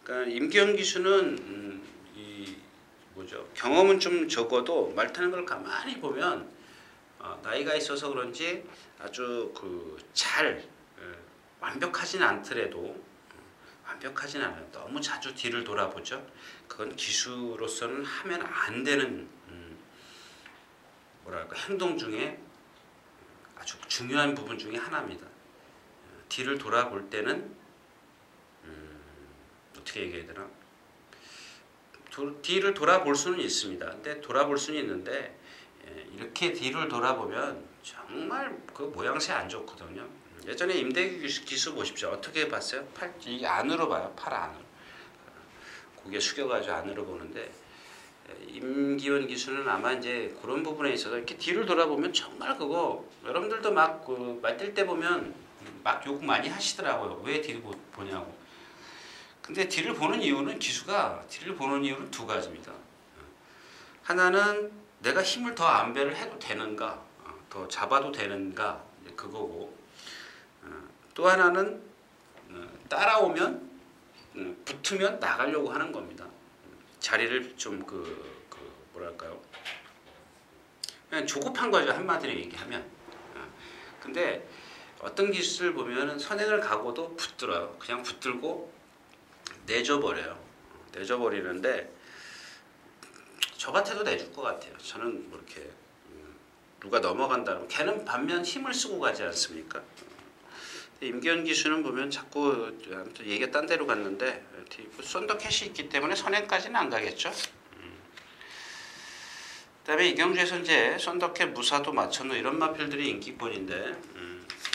그러니까 임기현 기수는 경험은 좀 적어도 말 타는 걸 가만히 보면 나이가 있어서 그런지 아주 완벽하진 않더라도, 완벽하진 않아요. 너무 자주 뒤를 돌아보죠. 그건 기수로서는 하면 안 되는 행동 중에 아주 중요한 부분 중에 하나입니다. 뒤를 돌아볼 때는 어떻게 얘기해야 되나? 뒤를 돌아볼 수는 있습니다. 근데 돌아볼 수는 있는데 이렇게 뒤를 돌아보면 정말 그 모양새 안 좋거든요. 예전에 임대규 기수 보십시오. 어떻게 봤어요? 이게 안으로 봐요. 팔 안으로. 고개 숙여가지고 안으로 보는데 임기원 기수는 아마 이제 그런 부분에 있어서 이렇게 뒤를 돌아보면 정말 그거 여러분들도 막 그 말뛸 때 보면 막 욕 많이 하시더라고요. 왜 뒤를 보냐고. 근데 뒤를 보는 이유는 기수가 뒤를 보는 이유는 두 가지입니다. 하나는 내가 힘을 더 안배를 해도 되는가, 더 잡아도 되는가 그거고, 또 하나는 따라오면 붙으면 나가려고 하는 겁니다. 자리를 좀 뭐랄까요? 그냥 조급한 거죠, 한마디로 얘기하면. 근데 어떤 기수를 보면은 선행을 가고도 붙들어요. 그냥 붙들고 내줘버려요. 내줘버리는데 저 같아도 내줄 것 같아요. 저는 뭐 이렇게 누가 넘어간다면 걔는 반면 힘을 쓰고 가지 않습니까? 임기현 기수는 보면 자꾸 얘기가 딴 데로 갔는데 썬더캣이 있기 때문에 선행까지는 안 가겠죠. 그다음에 이경주에서 이제 썬더캣 무사도 맞춰놓은 이런 마필들이 인기권인데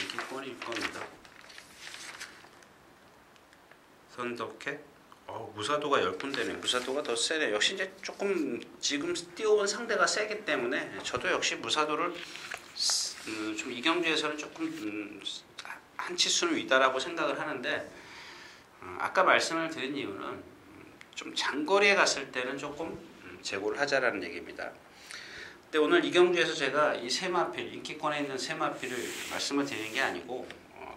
인기권일 겁니다. 썬더캣 무사도가 10군데네. 무사도가 더 세네. 역시 이제 조금 지금 띄워온 상대가 세기 때문에 저도 역시 무사도를 좀 이경주에서는 조금 한 치수는 위다라고 생각을 하는데 아까 말씀을 드린 이유는 좀 장거리에 갔을 때는 조금 재고를 하자라는 얘기입니다. 근데 오늘 이경주에서 제가 이 세 마필, 인기권에 있는 세 마필을 말씀을 드리는 게 아니고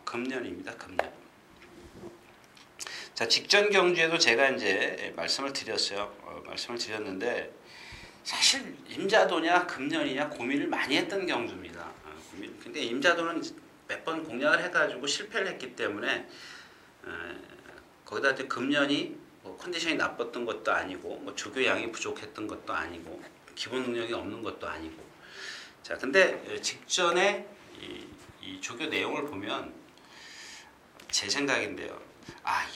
금년입니다. 금년. 자, 직전 경주에도 제가 이제 말씀을 드렸어요. 말씀을 드렸는데 사실 임자도냐 금년이냐 고민을 많이 했던 경주입니다. 근데 임자도는 몇 번 공략을 해가지고 실패를 했기 때문에 거기다 금년이 뭐 컨디션이 나빴던 것도 아니고 뭐 조교 양이 부족했던 것도 아니고 기본 능력이 없는 것도 아니고 자 근데 직전에 이 조교 내용을 보면 제 생각인데요.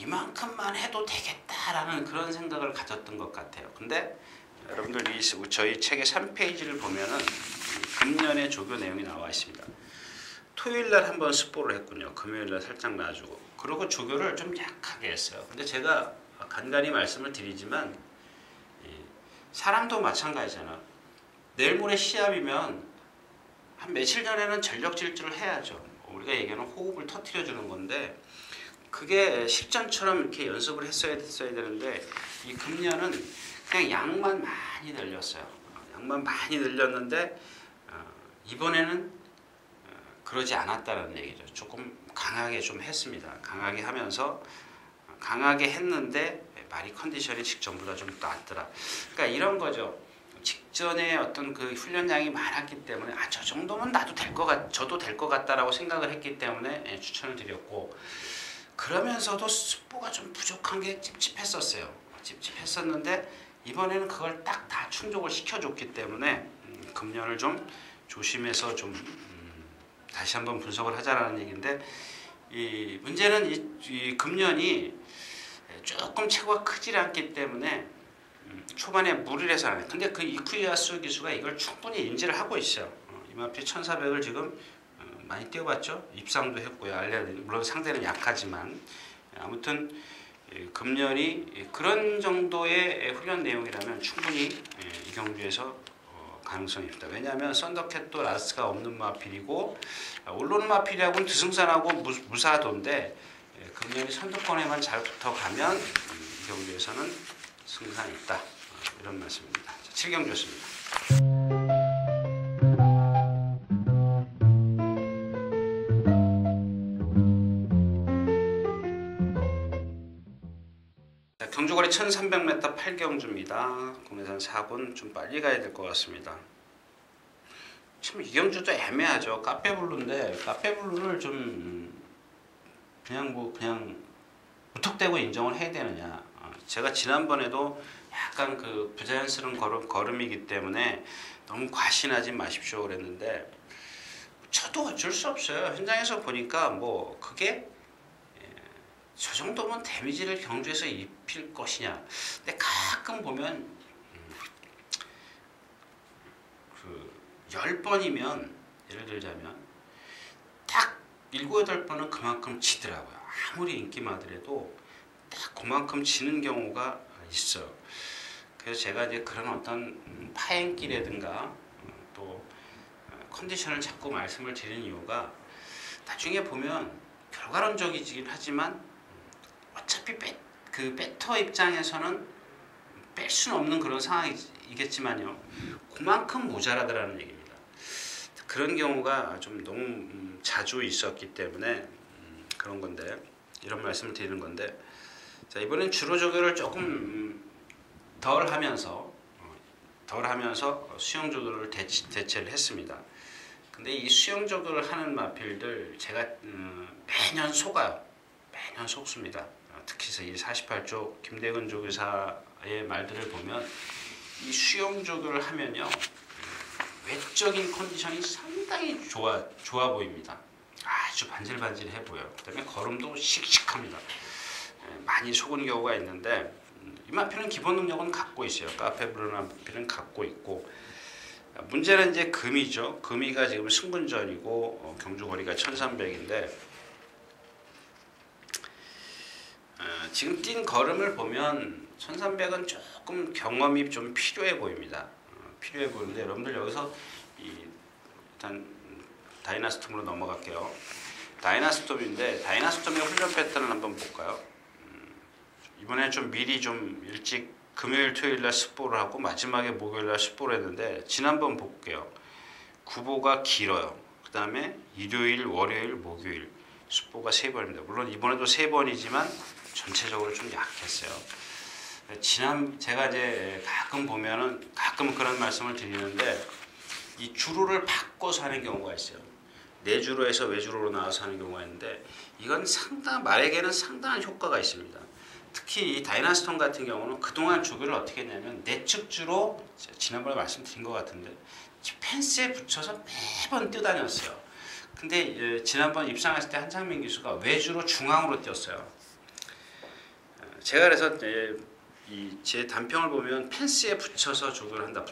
이만큼만 해도 되겠다라는 그런 생각을 가졌던 것 같아요. 근데 여러분들 저희 책의 3페이지를 보면은 금년의 조교 내용이 나와 있습니다. 토요일날 한번 스포를 했군요. 금요일날 살짝 놔주고 그리고 조교를 좀 약하게 했어요. 근데 제가 간간히 말씀을 드리지만 사람도 마찬가지잖아. 내일 모레 시합이면 한 며칠 전에는 전력 질주를 해야죠. 우리가 얘기하는 호흡을 터뜨려 주는 건데 그게 실전처럼 이렇게 연습을 했어야 되는데 이 금년은 그냥 양만 많이 늘렸어요. 양만 많이 늘렸는데 이번에는 그러지 않았다는 얘기죠. 조금 강하게 좀 했습니다. 강하게 하면서 강하게 했는데 말이 컨디션이 직전보다 좀 낫더라. 그러니까 이런 거죠. 직전에 어떤 그 훈련량이 많았기 때문에 저 정도면 나도 될 것 저도 될 것 같다라고 생각을 했기 때문에 추천을 드렸고 그러면서도 스포가 좀 부족한 게 찝찝했었어요. 찝찝했었는데 이번에는 그걸 딱 다 충족을 시켜줬기 때문에 금년을 좀 조심해서 좀 다시 한번 분석을 하자라는 얘기인데 이 문제는 이 금년이 조금 체구가 크지 않기 때문에 초반에 무리해서 안 해. 근데 그 이쿠야수 기수가 이걸 충분히 인지를 하고 있어요. 이마피 1400을 지금 많이 뛰어봤죠. 입상도 했고요. 물론 상대는 약하지만 아무튼 금년이 그런 정도의 훈련 내용이라면 충분히 이 경주에서 가능성이 있다. 왜냐하면 썬더캣도 라스가 없는 마필이고 올로는 마필하고는 드승산하고 무사도인데 금년이 선두권에만 잘 붙어가면 이 경주에서는 승산이 있다. 이런 말씀입니다. 7경주였습니다. 경주거리 1300m 8경주입니다. 국내산 4군 좀 빨리 가야 될 것 같습니다. 참 이 경주도 애매하죠. 카페블루인데 카페블루를 좀 그냥 무턱대고 인정을 해야 되느냐. 제가 지난번에도 약간 그 부자연스러운 걸음이기 때문에 너무 과신하지 마십시오 그랬는데 저도 어쩔 수 없어요. 현장에서 보니까 뭐 그게 저 정도면 데미지를 경주에서 입힐 것이냐. 근데 가끔 보면 10번이면 예를 들자면 딱 7, 8번은 그만큼 지더라고요. 아무리 인기 많더라도 딱 그만큼 지는 경우가 있어요. 그래서 제가 이제 그런 어떤 파행기라든가 또 컨디션을 자꾸 말씀을 드리는 이유가 나중에 보면 결과론적이긴 하지만 어차피 그 배터 입장에서는 뺄 수는 없는 그런 상황이겠지만요. 그만큼 모자라더라는 얘기입니다. 그런 경우가 좀 너무 자주 있었기 때문에 그런 건데 이런 말씀을 드리는 건데 자, 이번엔 주로 조교를 조금 덜 하면서 수영 조교를 대체를 했습니다. 근데 이 수영 조교를 하는 마필들 제가 매년 속아요. 매년 속습니다. 특히 이 48조 김대근 조교사의 말들을 보면 이 수영 조교를 하면요 외적인 컨디션이 상당히 좋아 보입니다. 아주 반질반질해 보여요. 그다음에 걸음도 씩씩합니다. 많이 속은 경우가 있는데 이 마필은 기본 능력은 갖고 있어요. 카페 브루나 마필은 갖고 있고 문제는 이제 금이죠. 금이가 지금 승분전이고 경주 거리가 1300인데 지금 뛴 걸음을 보면 1300은 조금 경험이 좀 필요해 보입니다. 필요해 보이는데 여러분들 여기서 일단 다이나스톰으로 넘어갈게요. 다이나스톰인데 다이나스톰의 훈련 패턴을 한번 볼까요? 이번에 좀 미리 좀 일찍 금요일 토요일 날 습보를 하고 마지막에 목요일 날 습보를 했는데 지난번 볼게요. 구보가 길어요. 그 다음에 일요일, 월요일, 목요일 습보가 3번입니다. 물론 이번에도 3번이지만 전체적으로 좀 약했어요. 제가 이제 가끔 보면은 가끔 그런 말씀을 드리는데 이 주로를 바꿔서 하는 경우가 있어요. 내주로에서 외주로로 나와서 하는 경우가 있는데 이건 말에게는 상당한 효과가 있습니다. 특히 이 다이나스톰 같은 경우는 그동안 조교를 어떻게 했냐면 내측주로 지난번에 말씀드린 것 같은데 펜스에 붙여서 매번 뛰어다녔어요. 근데 지난번 입상했을 때 한창민 교수가 외주로 중앙으로 뛰었어요. 제가 그래서 제 단평을 보면 펜스에 붙여서 조교를 한다.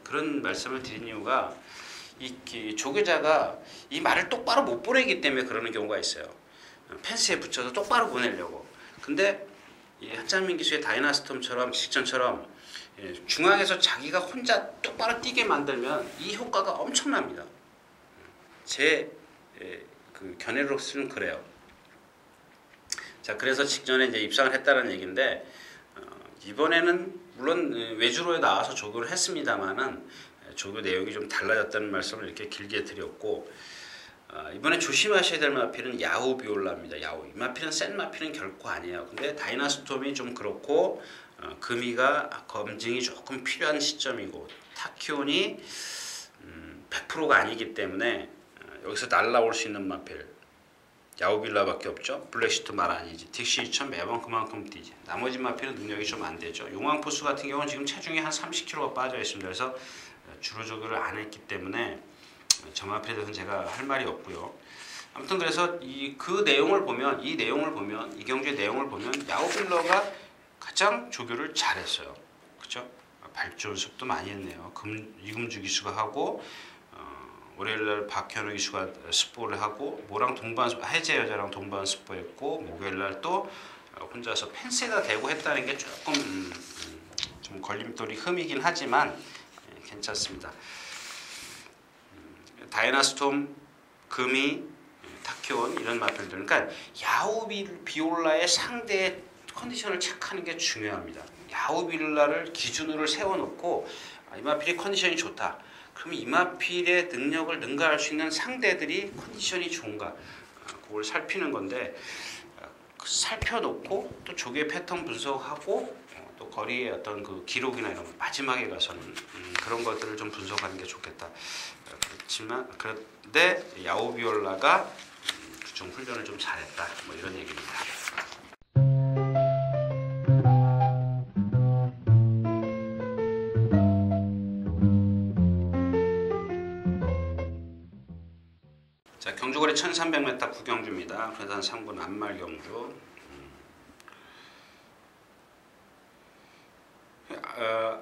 그런 말씀을 드린 이유가 이 조교자가 이 말을 똑바로 못 보내기 때문에 그러는 경우가 있어요. 펜스에 붙여서 똑바로 보내려고. 근데 이 한창민 기수의 다이나스톰처럼 직전처럼 중앙에서 자기가 혼자 똑바로 뛰게 만들면 이 효과가 엄청납니다. 제 그 견해로서는 그래요. 자, 그래서 직전에 이제 입상을 했다는 얘기인데 이번에는 물론 외주로에 나와서 조교를 했습니다만은 조교 내용이 좀 달라졌다는 말씀을 이렇게 길게 드렸고 이번에 조심하셔야 될 마필은 야후 비올라입니다. 야후. 이 마필은 센 마필은 결코 아니에요. 근데 다이나스톰이 좀 그렇고 금이가 검증이 조금 필요한 시점이고 타키온이 100%가 아니기 때문에 여기서 날라올 수 있는 마필 야후빌라밖에 없죠. 블랙시트 말 아니지. 딕시2천 매번 그만큼 뛰지. 나머지 마필은 능력이 좀 안 되죠. 용왕포스 같은 경우는 지금 체중이 한 30kg가 빠져 있습니다. 그래서 주로 조교를 안 했기 때문에 저 마필에 대해서는 제가 할 말이 없고요. 아무튼 그래서 이 내용을 보면 이 경주의 내용을 보면 야후빌러가 가장 조교를 잘했어요. 그렇죠? 발주 연습도 많이 했네요. 이금주 기수가 하고 월요일날 박현우 기수가 스포를 하고 모랑 해제 여자랑 동반 스포했고 목요일날 또 혼자서 펜스에다 대고 했다는 게 조금 좀 걸림돌이 흠이긴 하지만 괜찮습니다. 다이나스톰, 금이, 타키온 이런 마필들 그러니까 야후 비올라의 상대의 컨디션을 체크하는 게 중요합니다. 야후 비올라를 기준으로 세워놓고 이 마필이 컨디션이 좋다. 그럼 이 마필의 능력을 능가할 수 있는 상대들이 컨디션이 좋은가 그걸 살피는 건데 살펴놓고 또 조교의 패턴 분석하고 또 거리의 어떤 그 기록이나 이런 거 마지막에 가서는 그런 것들을 좀 분석하는 게 좋겠다. 그런데 야후 비올라가 좀 훈련을 좀 잘했다. 뭐 이런 얘기입니다. 자, 경주거리 1300m 구경주입니다. 괴산 3군 안말 경주.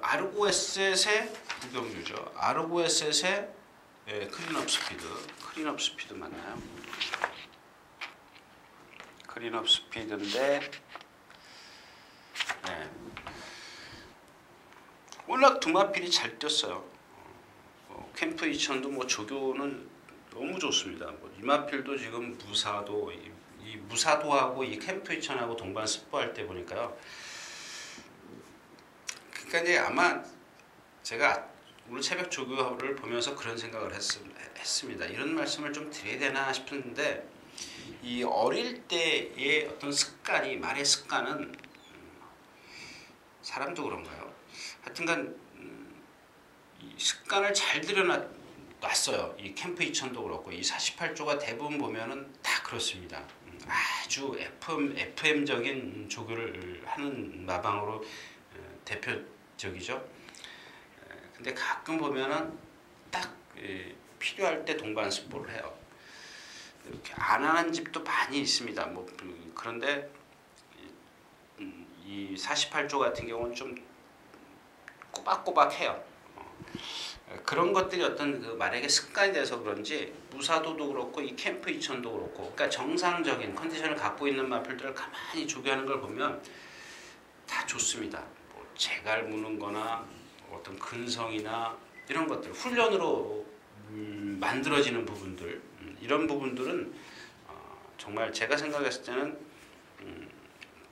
아르고에셋의 구경주죠. 아르고에셋의 예, 클린업 스피드. 클린업 스피드 맞나요? 클린업 스피드인데 예. 워낙 두마필이 잘 뛰었어요. 캠프 2000도 뭐 조교는 너무 좋습니다. 뭐 이마필도 지금 무사도 이 무사도하고 이 캠프 2000하고 동반 스포할 때 보니까요. 그러니까 이제 아마 제가 오늘 새벽 조교를 보면서 그런 생각을 했습니다. 이런 말씀을 좀 드려야 되나 싶은데 이 어릴 때의 어떤 습관이 말의 습관은 사람도 그런가요? 하여튼간 이 습관을 잘 들여놨어요. 이 캠프 2000도 그렇고 이 48조가 대부분 보면은 다 그렇습니다. 아주 FM적인 조교를 하는 마방으로 대표적이죠. 근데 가끔 보면은 딱 필요할 때 동반 스포를 해요. 이렇게 안 하는 집도 많이 있습니다. 뭐 그런데 이 48조 같은 경우는 좀 꼬박꼬박해요. 그런 것들이 어떤 그 말에게 습관이 돼서 그런지 무사도도 그렇고 이 캠프 2000도 그렇고 그러니까 정상적인 컨디션을 갖고 있는 마필들을 가만히 조교하는 걸 보면 다 좋습니다. 뭐 재갈 무는 거나 어떤 근성이나 이런 것들 훈련으로 만들어지는 부분들 이런 부분들은 정말 제가 생각했을 때는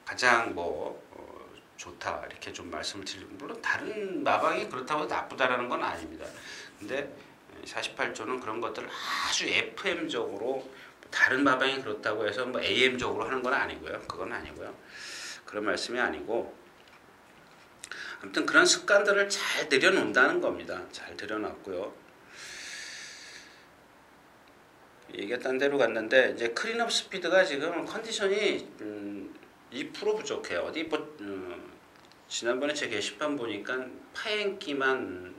가장 좋다 이렇게 좀 말씀을 드리고 물론 다른 마방이 그렇다고 나쁘다라는 건 아닙니다. 근데 48조는 그런 것들을 아주 FM적으로 다른 마방이 그렇다고 해서 뭐 AM적으로 하는 건 아니고요. 그건 아니고요. 그런 말씀이 아니고 아무튼 그런 습관들을 잘 들여놓는다는 겁니다. 잘 들여놨고요. 얘기했던 대로 갔는데 이제 클린업 스피드가 지금 컨디션이 2% 부족해요. 어디 지난번에 제 게시판 보니까 파행기만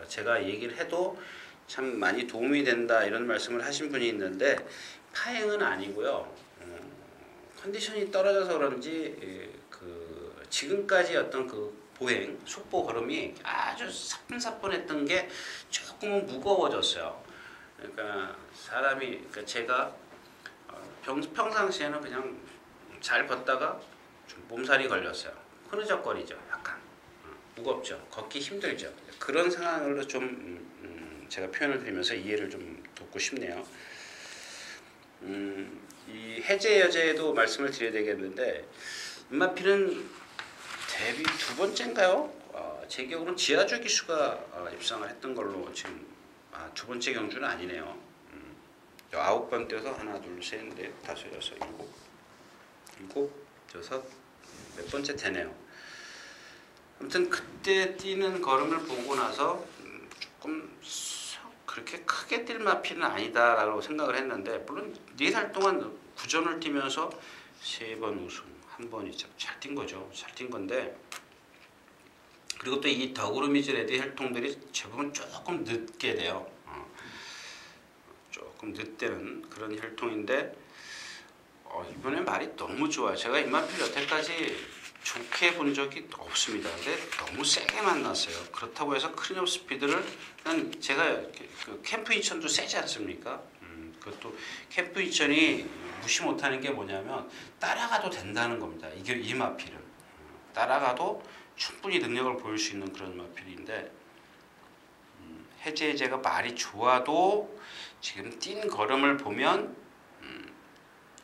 제가 얘기를 해도 참 많이 도움이 된다 이런 말씀을 하신 분이 있는데 파행은 아니고요. 컨디션이 떨어져서 그런지 지금까지 어떤 그 보행 속보 걸음이 아주 사뿐사뿐했던 게 조금은 무거워졌어요. 그러니까 제가 평상시에는 그냥 잘 걷다가 좀 몸살이 걸렸어요. 흐느적거리죠. 약간 무겁죠. 걷기 힘들죠. 그런 상황으로 좀 제가 표현을 드리면서 이해를 좀 돕고 싶네요. 이 해제 여제에도 말씀을 드려야 되겠는데 임마필은 데뷔 두 번째인가요? 제 기억으로는 지하주 기수가 입상을 했던 걸로 지금 두 번째 경주는 아니네요. 9번 뛰어서 하나 둘 셋 넷 다섯 여섯 일곱 여섯 몇 번째 되네요. 아무튼 그때 뛰는 걸음을 보고 나서 조금 그렇게 크게 뛸 마필은 아니다라고 생각을 했는데 물론 4달 동안 구전을 뛰면서 3번 우승, 한 번이 잘 뛴 거죠. 잘 뛴 건데 그리고 또 이 더그루미즈 레드 혈통들이 대부분 조금 늦게 돼요. 조금 늦대는 그런 혈통인데 이번에 말이 너무 좋아요. 제가 이마필 여태까지 좋게 본 적이 없습니다. 근데 너무 세게 만났어요. 그렇다고 해서 클린업 스피드를 제가 그 캠프 2000도 세지 않습니까? 그것도 캠프 2000이 무시 못하는 게 뭐냐면 따라가도 된다는 겁니다. 이게 이 마필은 따라가도 충분히 능력을 보일 수 있는 그런 마필인데 해제가 말이 좋아도 지금 뛴 걸음을 보면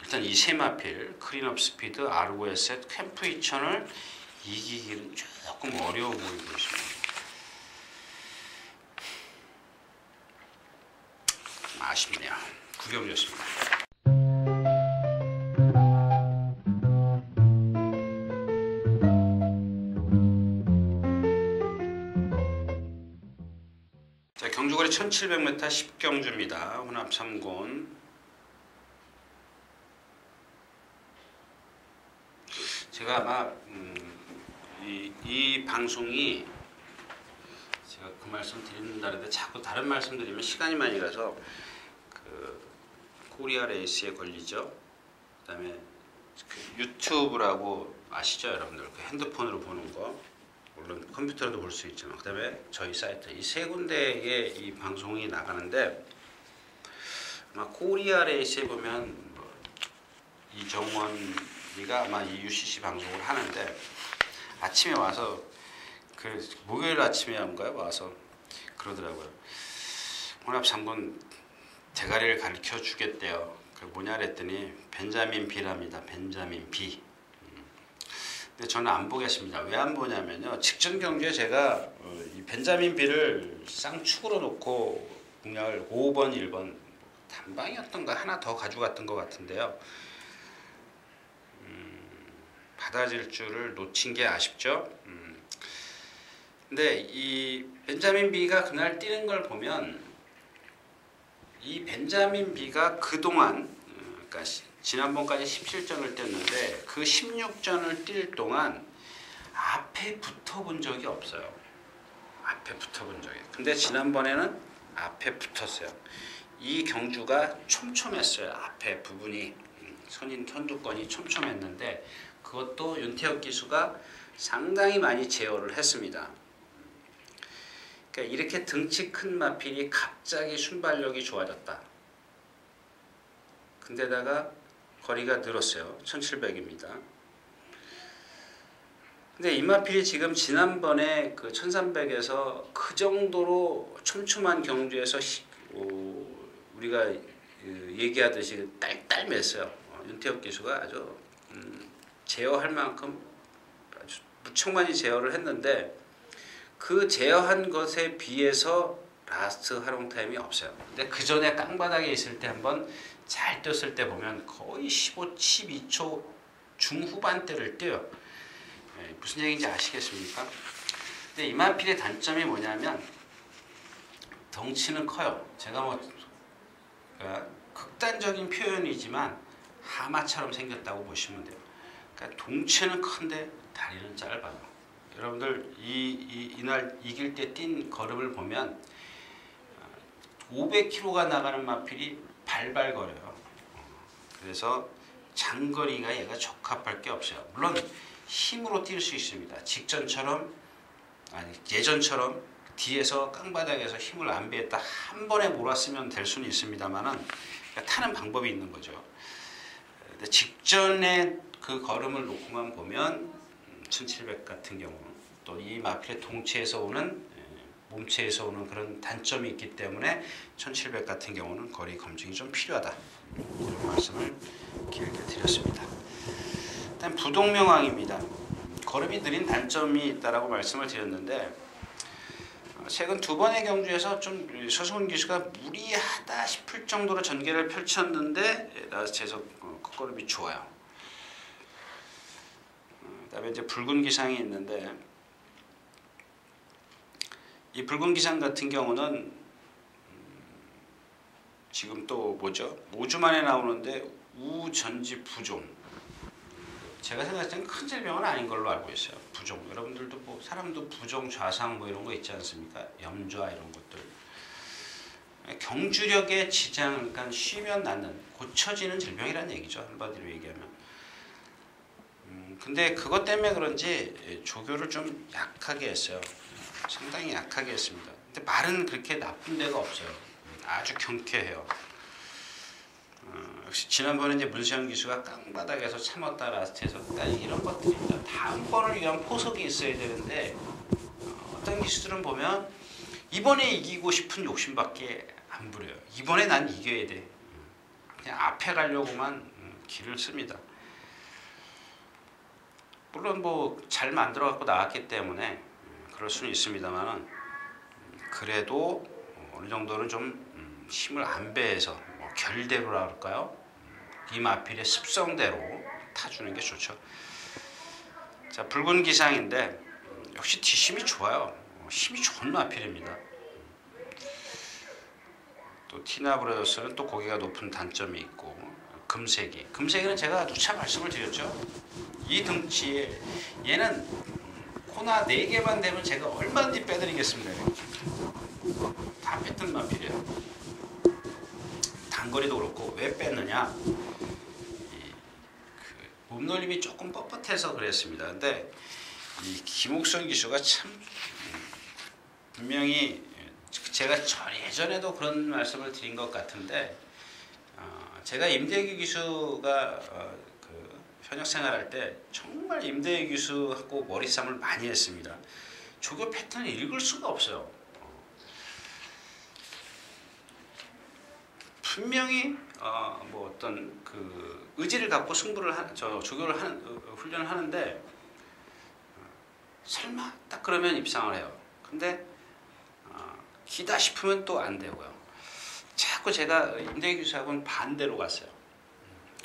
일단 이 세 마필 클린업 스피드, ROS, 캠프 2000을 이기기는 조금 어려워 보이고 있습니다. 아쉽네요. 구경이었습니다. 자, 경주거리 1700m 10경주입니다. 혼합 3군. 제가 아마 이 방송이 제가 그 말씀 드린다는데 자꾸 다른 말씀 드리면 시간이 많이 가서 그 코리아 레이스에 걸리죠. 그다음에 그 유튜브라고 아시죠, 여러분들? 그 핸드폰으로 보는 거. 물론 컴퓨터로도 볼 수 있지만 그 다음에 저희 사이트 이 세 군데에 이 방송이 나가는데 아마 코리아 레이스에 보면 뭐 이정원이가 아마 이 UCC 방송을 하는데 아침에 와서 그 목요일 아침에인가요? 와서 그러더라고요. 오늘 한번 대가리를 가르쳐 주겠대요. 그 뭐냐 그랬더니 벤자민 비랍니다. 벤자민 비. 근데 저는 안 보겠습니다. 왜 안 보냐면요. 직전 경주에 제가 이 벤자민 비를 쌍축으로 놓고 공략을 5번, 1번 단방이었던가 하나 더 가져갔던 것 같은데요. 받아질 줄을 놓친 게 아쉽죠. 근데 이 벤자민 비가 그날 뛰는 걸 보면 이 벤자민 비가 그동안 그러니까 지난번까지 17전을 뛰었는데 그 16전을 뛸 동안 앞에 붙어본 적이 없어요. 앞에 붙어본 적이. 근데 지난번에는 앞에 붙었어요. 이 경주가 촘촘했어요. 앞에 부분이 선인 선두권이 촘촘했는데 그것도 윤태혁 기수가 상당히 많이 제어를 했습니다. 그러니까 이렇게 등치 큰 마필이 갑자기 순발력이 좋아졌다. 근데다가 거리가 늘었어요. 1700입니다. 근데 이 마필이 지금 지난번에 그 1300에서 그 정도로 촘촘한 경주에서 우리가 얘기하듯이 딸딸맸어요. 윤태혁 기수가 아주 제어할 만큼 아주 무척 많이 제어를 했는데 그 제어한 것에 비해서 라스트 활용 타임이 없어요. 근데 그 전에 깡바닥에 있을 때 한번 잘 뛰었을 때 보면 거의 12초 중후반대를 뛰어요. 무슨 얘기인지 아시겠습니까? 근데 이만필의 단점이 뭐냐면 덩치는 커요. 제가 뭐 그러니까 극단적인 표현이지만 하마처럼 생겼다고 보시면 돼요. 그러니까 동체는 큰데 다리는 짧아요. 여러분들 이날 이길 때 뛴 걸음을 보면 500km가 나가는 마필이 발발거려요. 그래서 장거리가 얘가 적합할 게 없어요. 물론 힘으로 뛸 수 있습니다. 직전처럼 아니 예전처럼 뒤에서 깡바닥에서 힘을 안 비했다 한 번에 몰았으면 될 수는 있습니다만은 그러니까 타는 방법이 있는 거죠. 근데 직전에 그 걸음을 놓고만 보면 1700 같은 경우는 또 이 마필의 동체에서 오는 몸체에서 오는 그런 단점이 있기 때문에 1700 같은 경우는 거리 검증이 좀 필요하다. 이런 말씀을 길게 드렸습니다. 일단 부동명왕입니다. 걸음이 느린 단점이 있다라고 말씀을 드렸는데 최근 두 번의 경주에서 좀 서승훈 기수가 무리하다 싶을 정도로 전개를 펼쳤는데 라스트에서 컷걸음이 좋아요. 그다음에 이제 붉은 기상이 있는데 이 붉은 기상 같은 경우는 지금 또 뭐죠? 5주 만에 나오는데 우전지 부종. 제가 생각할 때는 큰 질병은 아닌 걸로 알고 있어요. 부종. 여러분들도 뭐 사람도 부종, 좌상 뭐 이런 거 있지 않습니까? 염좌 이런 것들. 경주력에 지장, 그러니까 쉬면 낫는 고쳐지는 질병이라는 얘기죠. 한마디로 얘기하면. 근데 그것 때문에 그런지 조교를 좀 약하게 했어요. 상당히 약하게 했습니다. 근데 말은 그렇게 나쁜 데가 없어요. 아주 경쾌해요. 역시 지난번에 이제 문세영 기수가 깡바닥에서 참았다 라스트에서 그러니까 이런 것들입니다. 다음번을 위한 포석이 있어야 되는데 어떤 기수들은 보면 이번에 이기고 싶은 욕심밖에 안 부려요. 이번에 난 이겨야 돼. 그냥 앞에 가려고만 길을 씁니다. 물론 뭐 잘 만들어 갖고 나왔기 때문에 그럴 수는 있습니다만은 그래도 어느 정도는 좀 힘을 안 배해서 뭐 결대로라 할까요? 이 마필의 습성대로 타주는 게 좋죠. 자, 붉은 기상인데 역시 뒷심이 좋아요. 힘이 좋은 마필입니다. 또 티나브라더스는 또 고개가 높은 단점이 있고 금세기. 금세기는 제가 누차 말씀을 드렸죠. 이 등치에 얘는 코나 4개만 되면 제가 얼마든지 빼드리겠습니다. 다 뺐던 마필이에요. 단거리도 그렇고 왜 뺐느냐? 몸놀림이 조금 뻣뻣해서 그랬습니다. 근데 이 김옥선 기수가 참 분명히 제가 예전에도 그런 말씀을 드린 것 같은데 제가 임대기 기수가 그 현역 생활할 때 정말 임대기 기수하고 머리싸움을 많이 했습니다. 조교 패턴을 읽을 수가 없어요. 분명히 뭐 어떤 그 의지를 갖고 승부를 조교를 훈련을 하는데 설마 딱 그러면 입상을 해요. 근데 기다 싶으면 또 안 되고요. 자꾸 제가 임대기 교수하고는 반대로 갔어요.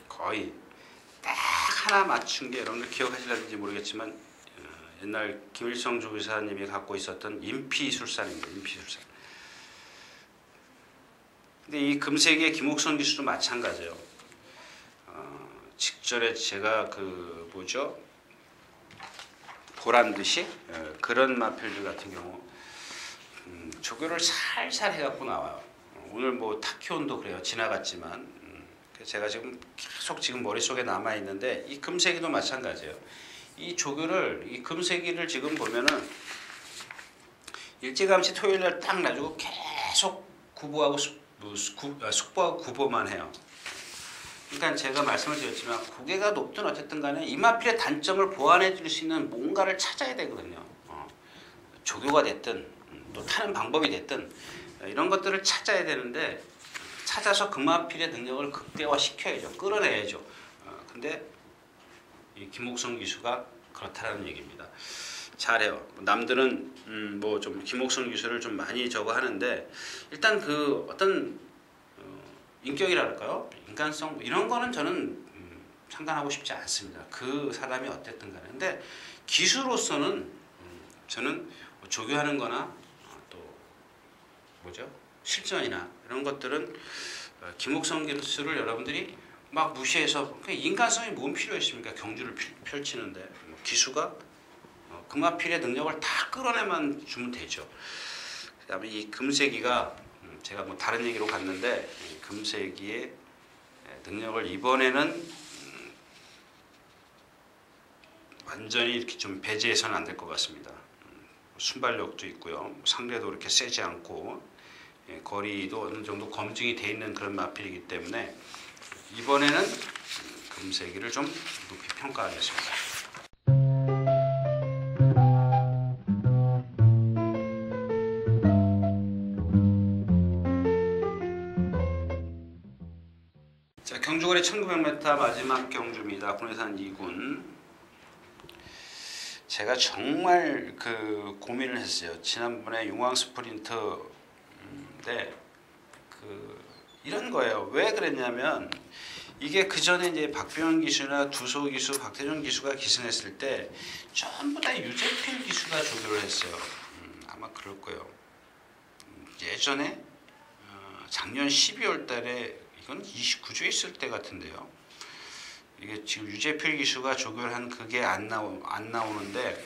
거의 딱 하나 맞춘 게 여러분들 기억하실는지 모르겠지만 옛날 김일성 조교사님이 갖고 있었던 인피술산입니다. 인피술산. 근데 이 금세기의 김옥선 기수도 마찬가지예요. 직전에 제가 그 뭐죠? 보란듯이 그런 마필들 같은 경우 조교를 살살 해갖고 나와요. 오늘 뭐 타키온도 그래요. 지나갔지만 제가 지금 계속 지금 머릿속에 남아 있는데 이 금세기도 마찬가지예요. 이 조교를 이 금세기를 지금 보면은 일찌감치 토요일날 딱 놔주고 계속 구보하고 숙보하고 구보만 해요. 그러니까 제가 말씀을 드렸지만 고개가 높든 어쨌든 간에 이마필의 단점을 보완해 줄 수 있는 뭔가를 찾아야 되거든요. 조교가 됐든 또 타는 방법이 됐든 이런 것들을 찾아야 되는데 찾아서 금마필의 능력을 극대화시켜야죠. 끌어내야죠. 근데 이 김옥선 기수가 그렇다라는 얘기입니다. 잘해요. 남들은 뭐 좀 김옥선 기수를 좀 많이 저거 하는데 일단 그 어떤 인격이랄까요? 인간성 이런 거는 저는 상관하고 싶지 않습니다. 그 사람이 어쨌든 간에. 근데 기수로서는 저는 조교하는 거나 또 뭐죠? 실전이나 이런 것들은 김옥선 기수를 여러분들이 막 무시해서 인간성이 뭔 필요 있습니까? 경주를 펼치는데 기수가 금화필의 능력을 다 끌어내만 주면 되죠. 그다음에 이 금세기가 제가 뭐 다른 얘기로 갔는데 금세기의 능력을 이번에는 완전히 이렇게 좀 배제해서는 안 될 것 같습니다. 순발력도 있고요. 상대도 이렇게 세지 않고 거리도 어느 정도 검증이 돼 있는 그런 마필이기 때문에 이번에는 금세기를 좀 높이 평가하겠습니다. 자, 경주거리 1900m 마지막 경주입니다. 군의산 2군. 제가 정말 그 고민을 했어요. 지난번에 용왕 스프린트 이런 거예요. 왜 그랬냐면 이게 그 전에 이제 박병현 기수나 두소 기수, 박태준 기수가 기승했을 때 전부 다 유재필 기수가 조교를 했어요. 아마 그럴 거예요. 예전에 작년 12월 달에 이건 29주에 있을 때 같은데요. 이게 지금 유재필 기수가 조교를 한 그게 안 나오는데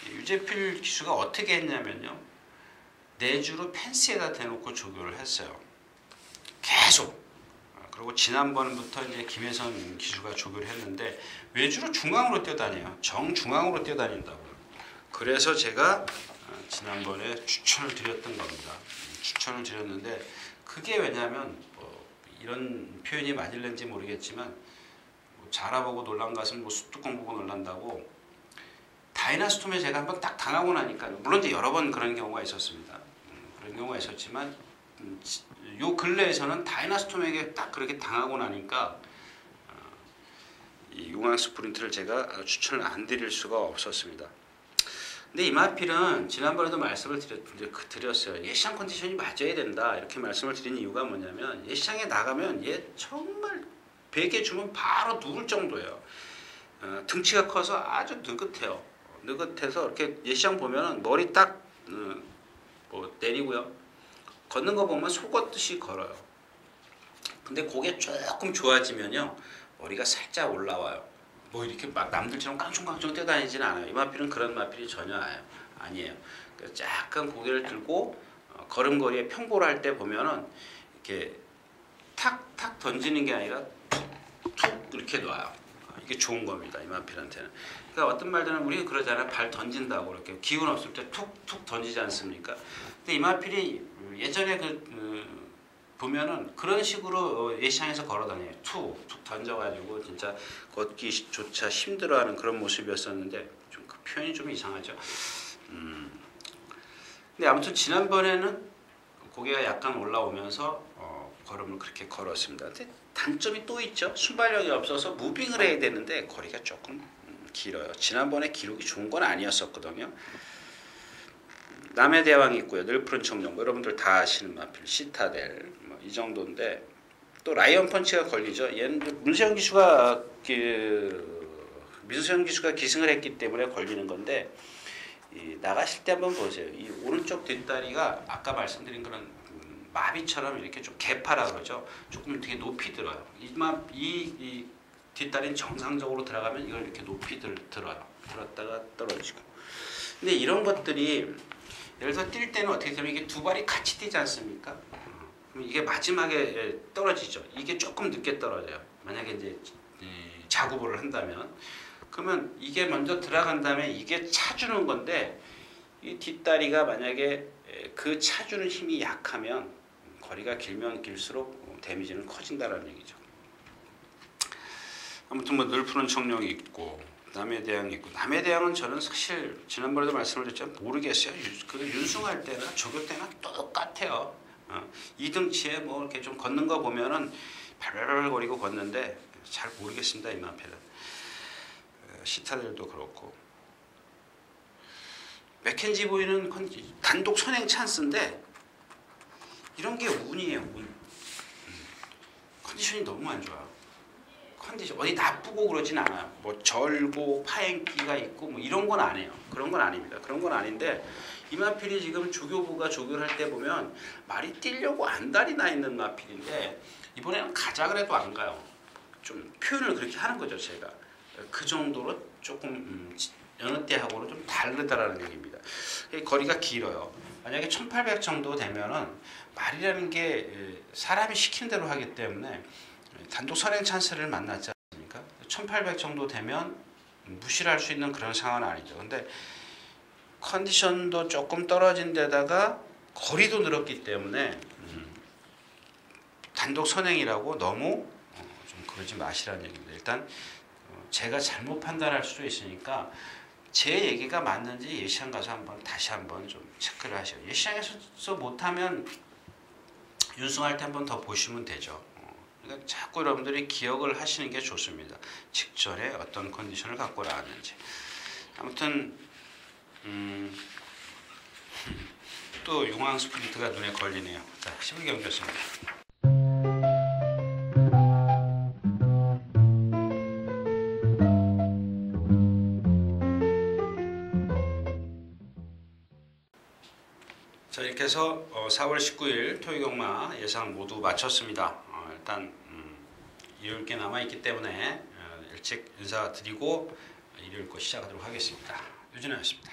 유재필 기수가 어떻게 했냐면요. 내주로 펜스에다 대놓고 조교를 했어요. 계속. 그리고 지난번부터 이제 김혜선 기수가 조교를 했는데 외주로 중앙으로 뛰어다녀요. 정중앙으로 뛰어다닌다고. 그래서 제가 지난번에 추천을 드렸던 겁니다. 추천을 드렸는데 그게 왜냐면 이런 표현이 맞을는지 모르겠지만 자라보고 놀란 것은 숫뚜껑 보고 놀란다고 다이나스톰에 제가 한번 딱 당하고 나니까 물론 이제 여러 번 그런 경우가 있었습니다. 그런 경우가 있었지만 요 근래에서는 다이나스톰에게 딱 그렇게 당하고 나니까 이 용왕 스프린트를 제가 추천을 안 드릴 수가 없었습니다. 근데 이마필은 지난번에도 말씀을 드렸어요. 예시장 컨디션이 맞아야 된다 이렇게 말씀을 드린 이유가 뭐냐면 예시장에 나가면 얘 정말 100개 주면 바로 누울 정도예요. 등치가 커서 아주 느긋해요. 느긋해서 이렇게 예시장 보면 머리 딱 내리고요. 걷는 거 보면 속었듯이 걸어요. 근데 그게 조금 좋아지면요. 머리가 살짝 올라와요. 뭐 이렇게 막 남들처럼 깡총깡총 뛰어다니지는 않아요. 이 마필은 그런 마필이 전혀 아니에요. 그래서 약간 고개를 들고 걸음걸이에 평보를 할 때 보면은 이렇게 탁탁 던지는 게 아니라 툭 이렇게 놔요. 그게 좋은 겁니다. 이마필한테는. 그러니까 어떤 말들은 우리 그러잖아요. 발 던진다고 이렇게 기운 없을 때 툭툭 던지지 않습니까? 근데 이마필이 예전에 보면은 그런 식으로 예시장에서 걸어다녀요. 툭툭 던져가지고 진짜 걷기조차 힘들어하는 그런 모습이었었는데 좀 그 표현이 좀 이상하죠. 근데 아무튼 지난번에는 고개가 약간 올라오면서 걸음을 그렇게 걸었습니다. 근데 단점이 또 있죠. 순발력이 없어서 무빙을 해야 되는데 거리가 조금 길어요. 지난번에 기록이 좋은 건 아니었었거든요. 남의 대왕이 있고요. 늘 푸른 청룡, 여러분들 다 아시는 마필, 시타델 이 정도인데 또 라이언 펀치가 걸리죠. 얘는 문세영 기수가 기승을 했기 때문에 걸리는 건데 나가실 때 한번 보세요. 이 오른쪽 뒷다리가 아까 말씀드린 그런 마비처럼 이렇게 좀 개파라 그러죠. 조금 되게 높이 들어요. 이 뒷다리는 정상적으로 들어가면 이걸 이렇게 높이 들어요. 들었다가 떨어지고. 근데 이런 것들이 예를 들어 뛸 때는 어떻게 되면 이게 두 발이 같이 뛰지 않습니까? 그럼 이게 마지막에 떨어지죠. 이게 조금 늦게 떨어져요. 만약에 이제 자구보를 한다면 그러면 이게 먼저 들어간 다음에 이게 차주는 건데 이 뒷다리가 만약에 그 차주는 힘이 약하면 거리가 길면 길수록 데미지는 커진다는 얘기죠. 아무튼 뭐 늘 푸른 청룡이 있고 남의 대왕이 있고 남의 대왕은 저는 사실 지난번에도 말씀을 드렸지만 모르겠어요. 그 윤승할 때나 조교 때나 똑같아요. 2등치에 뭐 이렇게 좀 걷는 거 보면은 발발발 거리고 걷는데 잘 모르겠습니다. 이마필은. 시타델도 그렇고 맥켄지 보이는 단독 선행 찬스인데 이런 게 운이에요. 운. 컨디션이 너무 안 좋아요. 컨디션 어디 나쁘고 그러진 않아요. 뭐 절고 파행기가 있고 뭐 이런 건 아니에요. 그런 건 아닙니다. 그런 건 아닌데 이마필이 지금 조교부가 조교를 할 때 보면 말이 뛰려고 안달이 나 있는 마필인데 이번에는 가자 그래도 안 가요. 좀 표현을 그렇게 하는 거죠. 제가 그 정도로 조금 여느 때하고는 좀 다르다라는 얘기입니다. 거리가 길어요. 만약에 1800 정도 되면은 말이라는 게 사람이 시키는 대로 하기 때문에 단독 선행 찬스를 만났지 않습니까? 1800 정도 되면 무시를 할 수 있는 그런 상황은 아니죠. 근데 컨디션도 조금 떨어진 데다가 거리도 늘었기 때문에 단독 선행이라고 너무 좀 그러지 마시라는 얘기입니다. 일단 제가 잘못 판단할 수도 있으니까 제 얘기가 맞는지 예시장 가서 다시 한번 좀 체크를 하셔요. 예시장에서 못하면 윤승할 때 한번 더 보시면 되죠. 그러니까 자꾸 여러분들이 기억을 하시는 게 좋습니다. 직전에 어떤 컨디션을 갖고 나왔는지. 아무튼 또 용왕 스프린트가 눈에 걸리네요. 자, 11경기였습니다. 자, 이렇게 해서 4월 19일 토요경마 예상 모두 마쳤습니다. 일단 일요일 게 남아있기 때문에 일찍 인사드리고 일요일 거 시작하도록 하겠습니다. 유진아였습니다.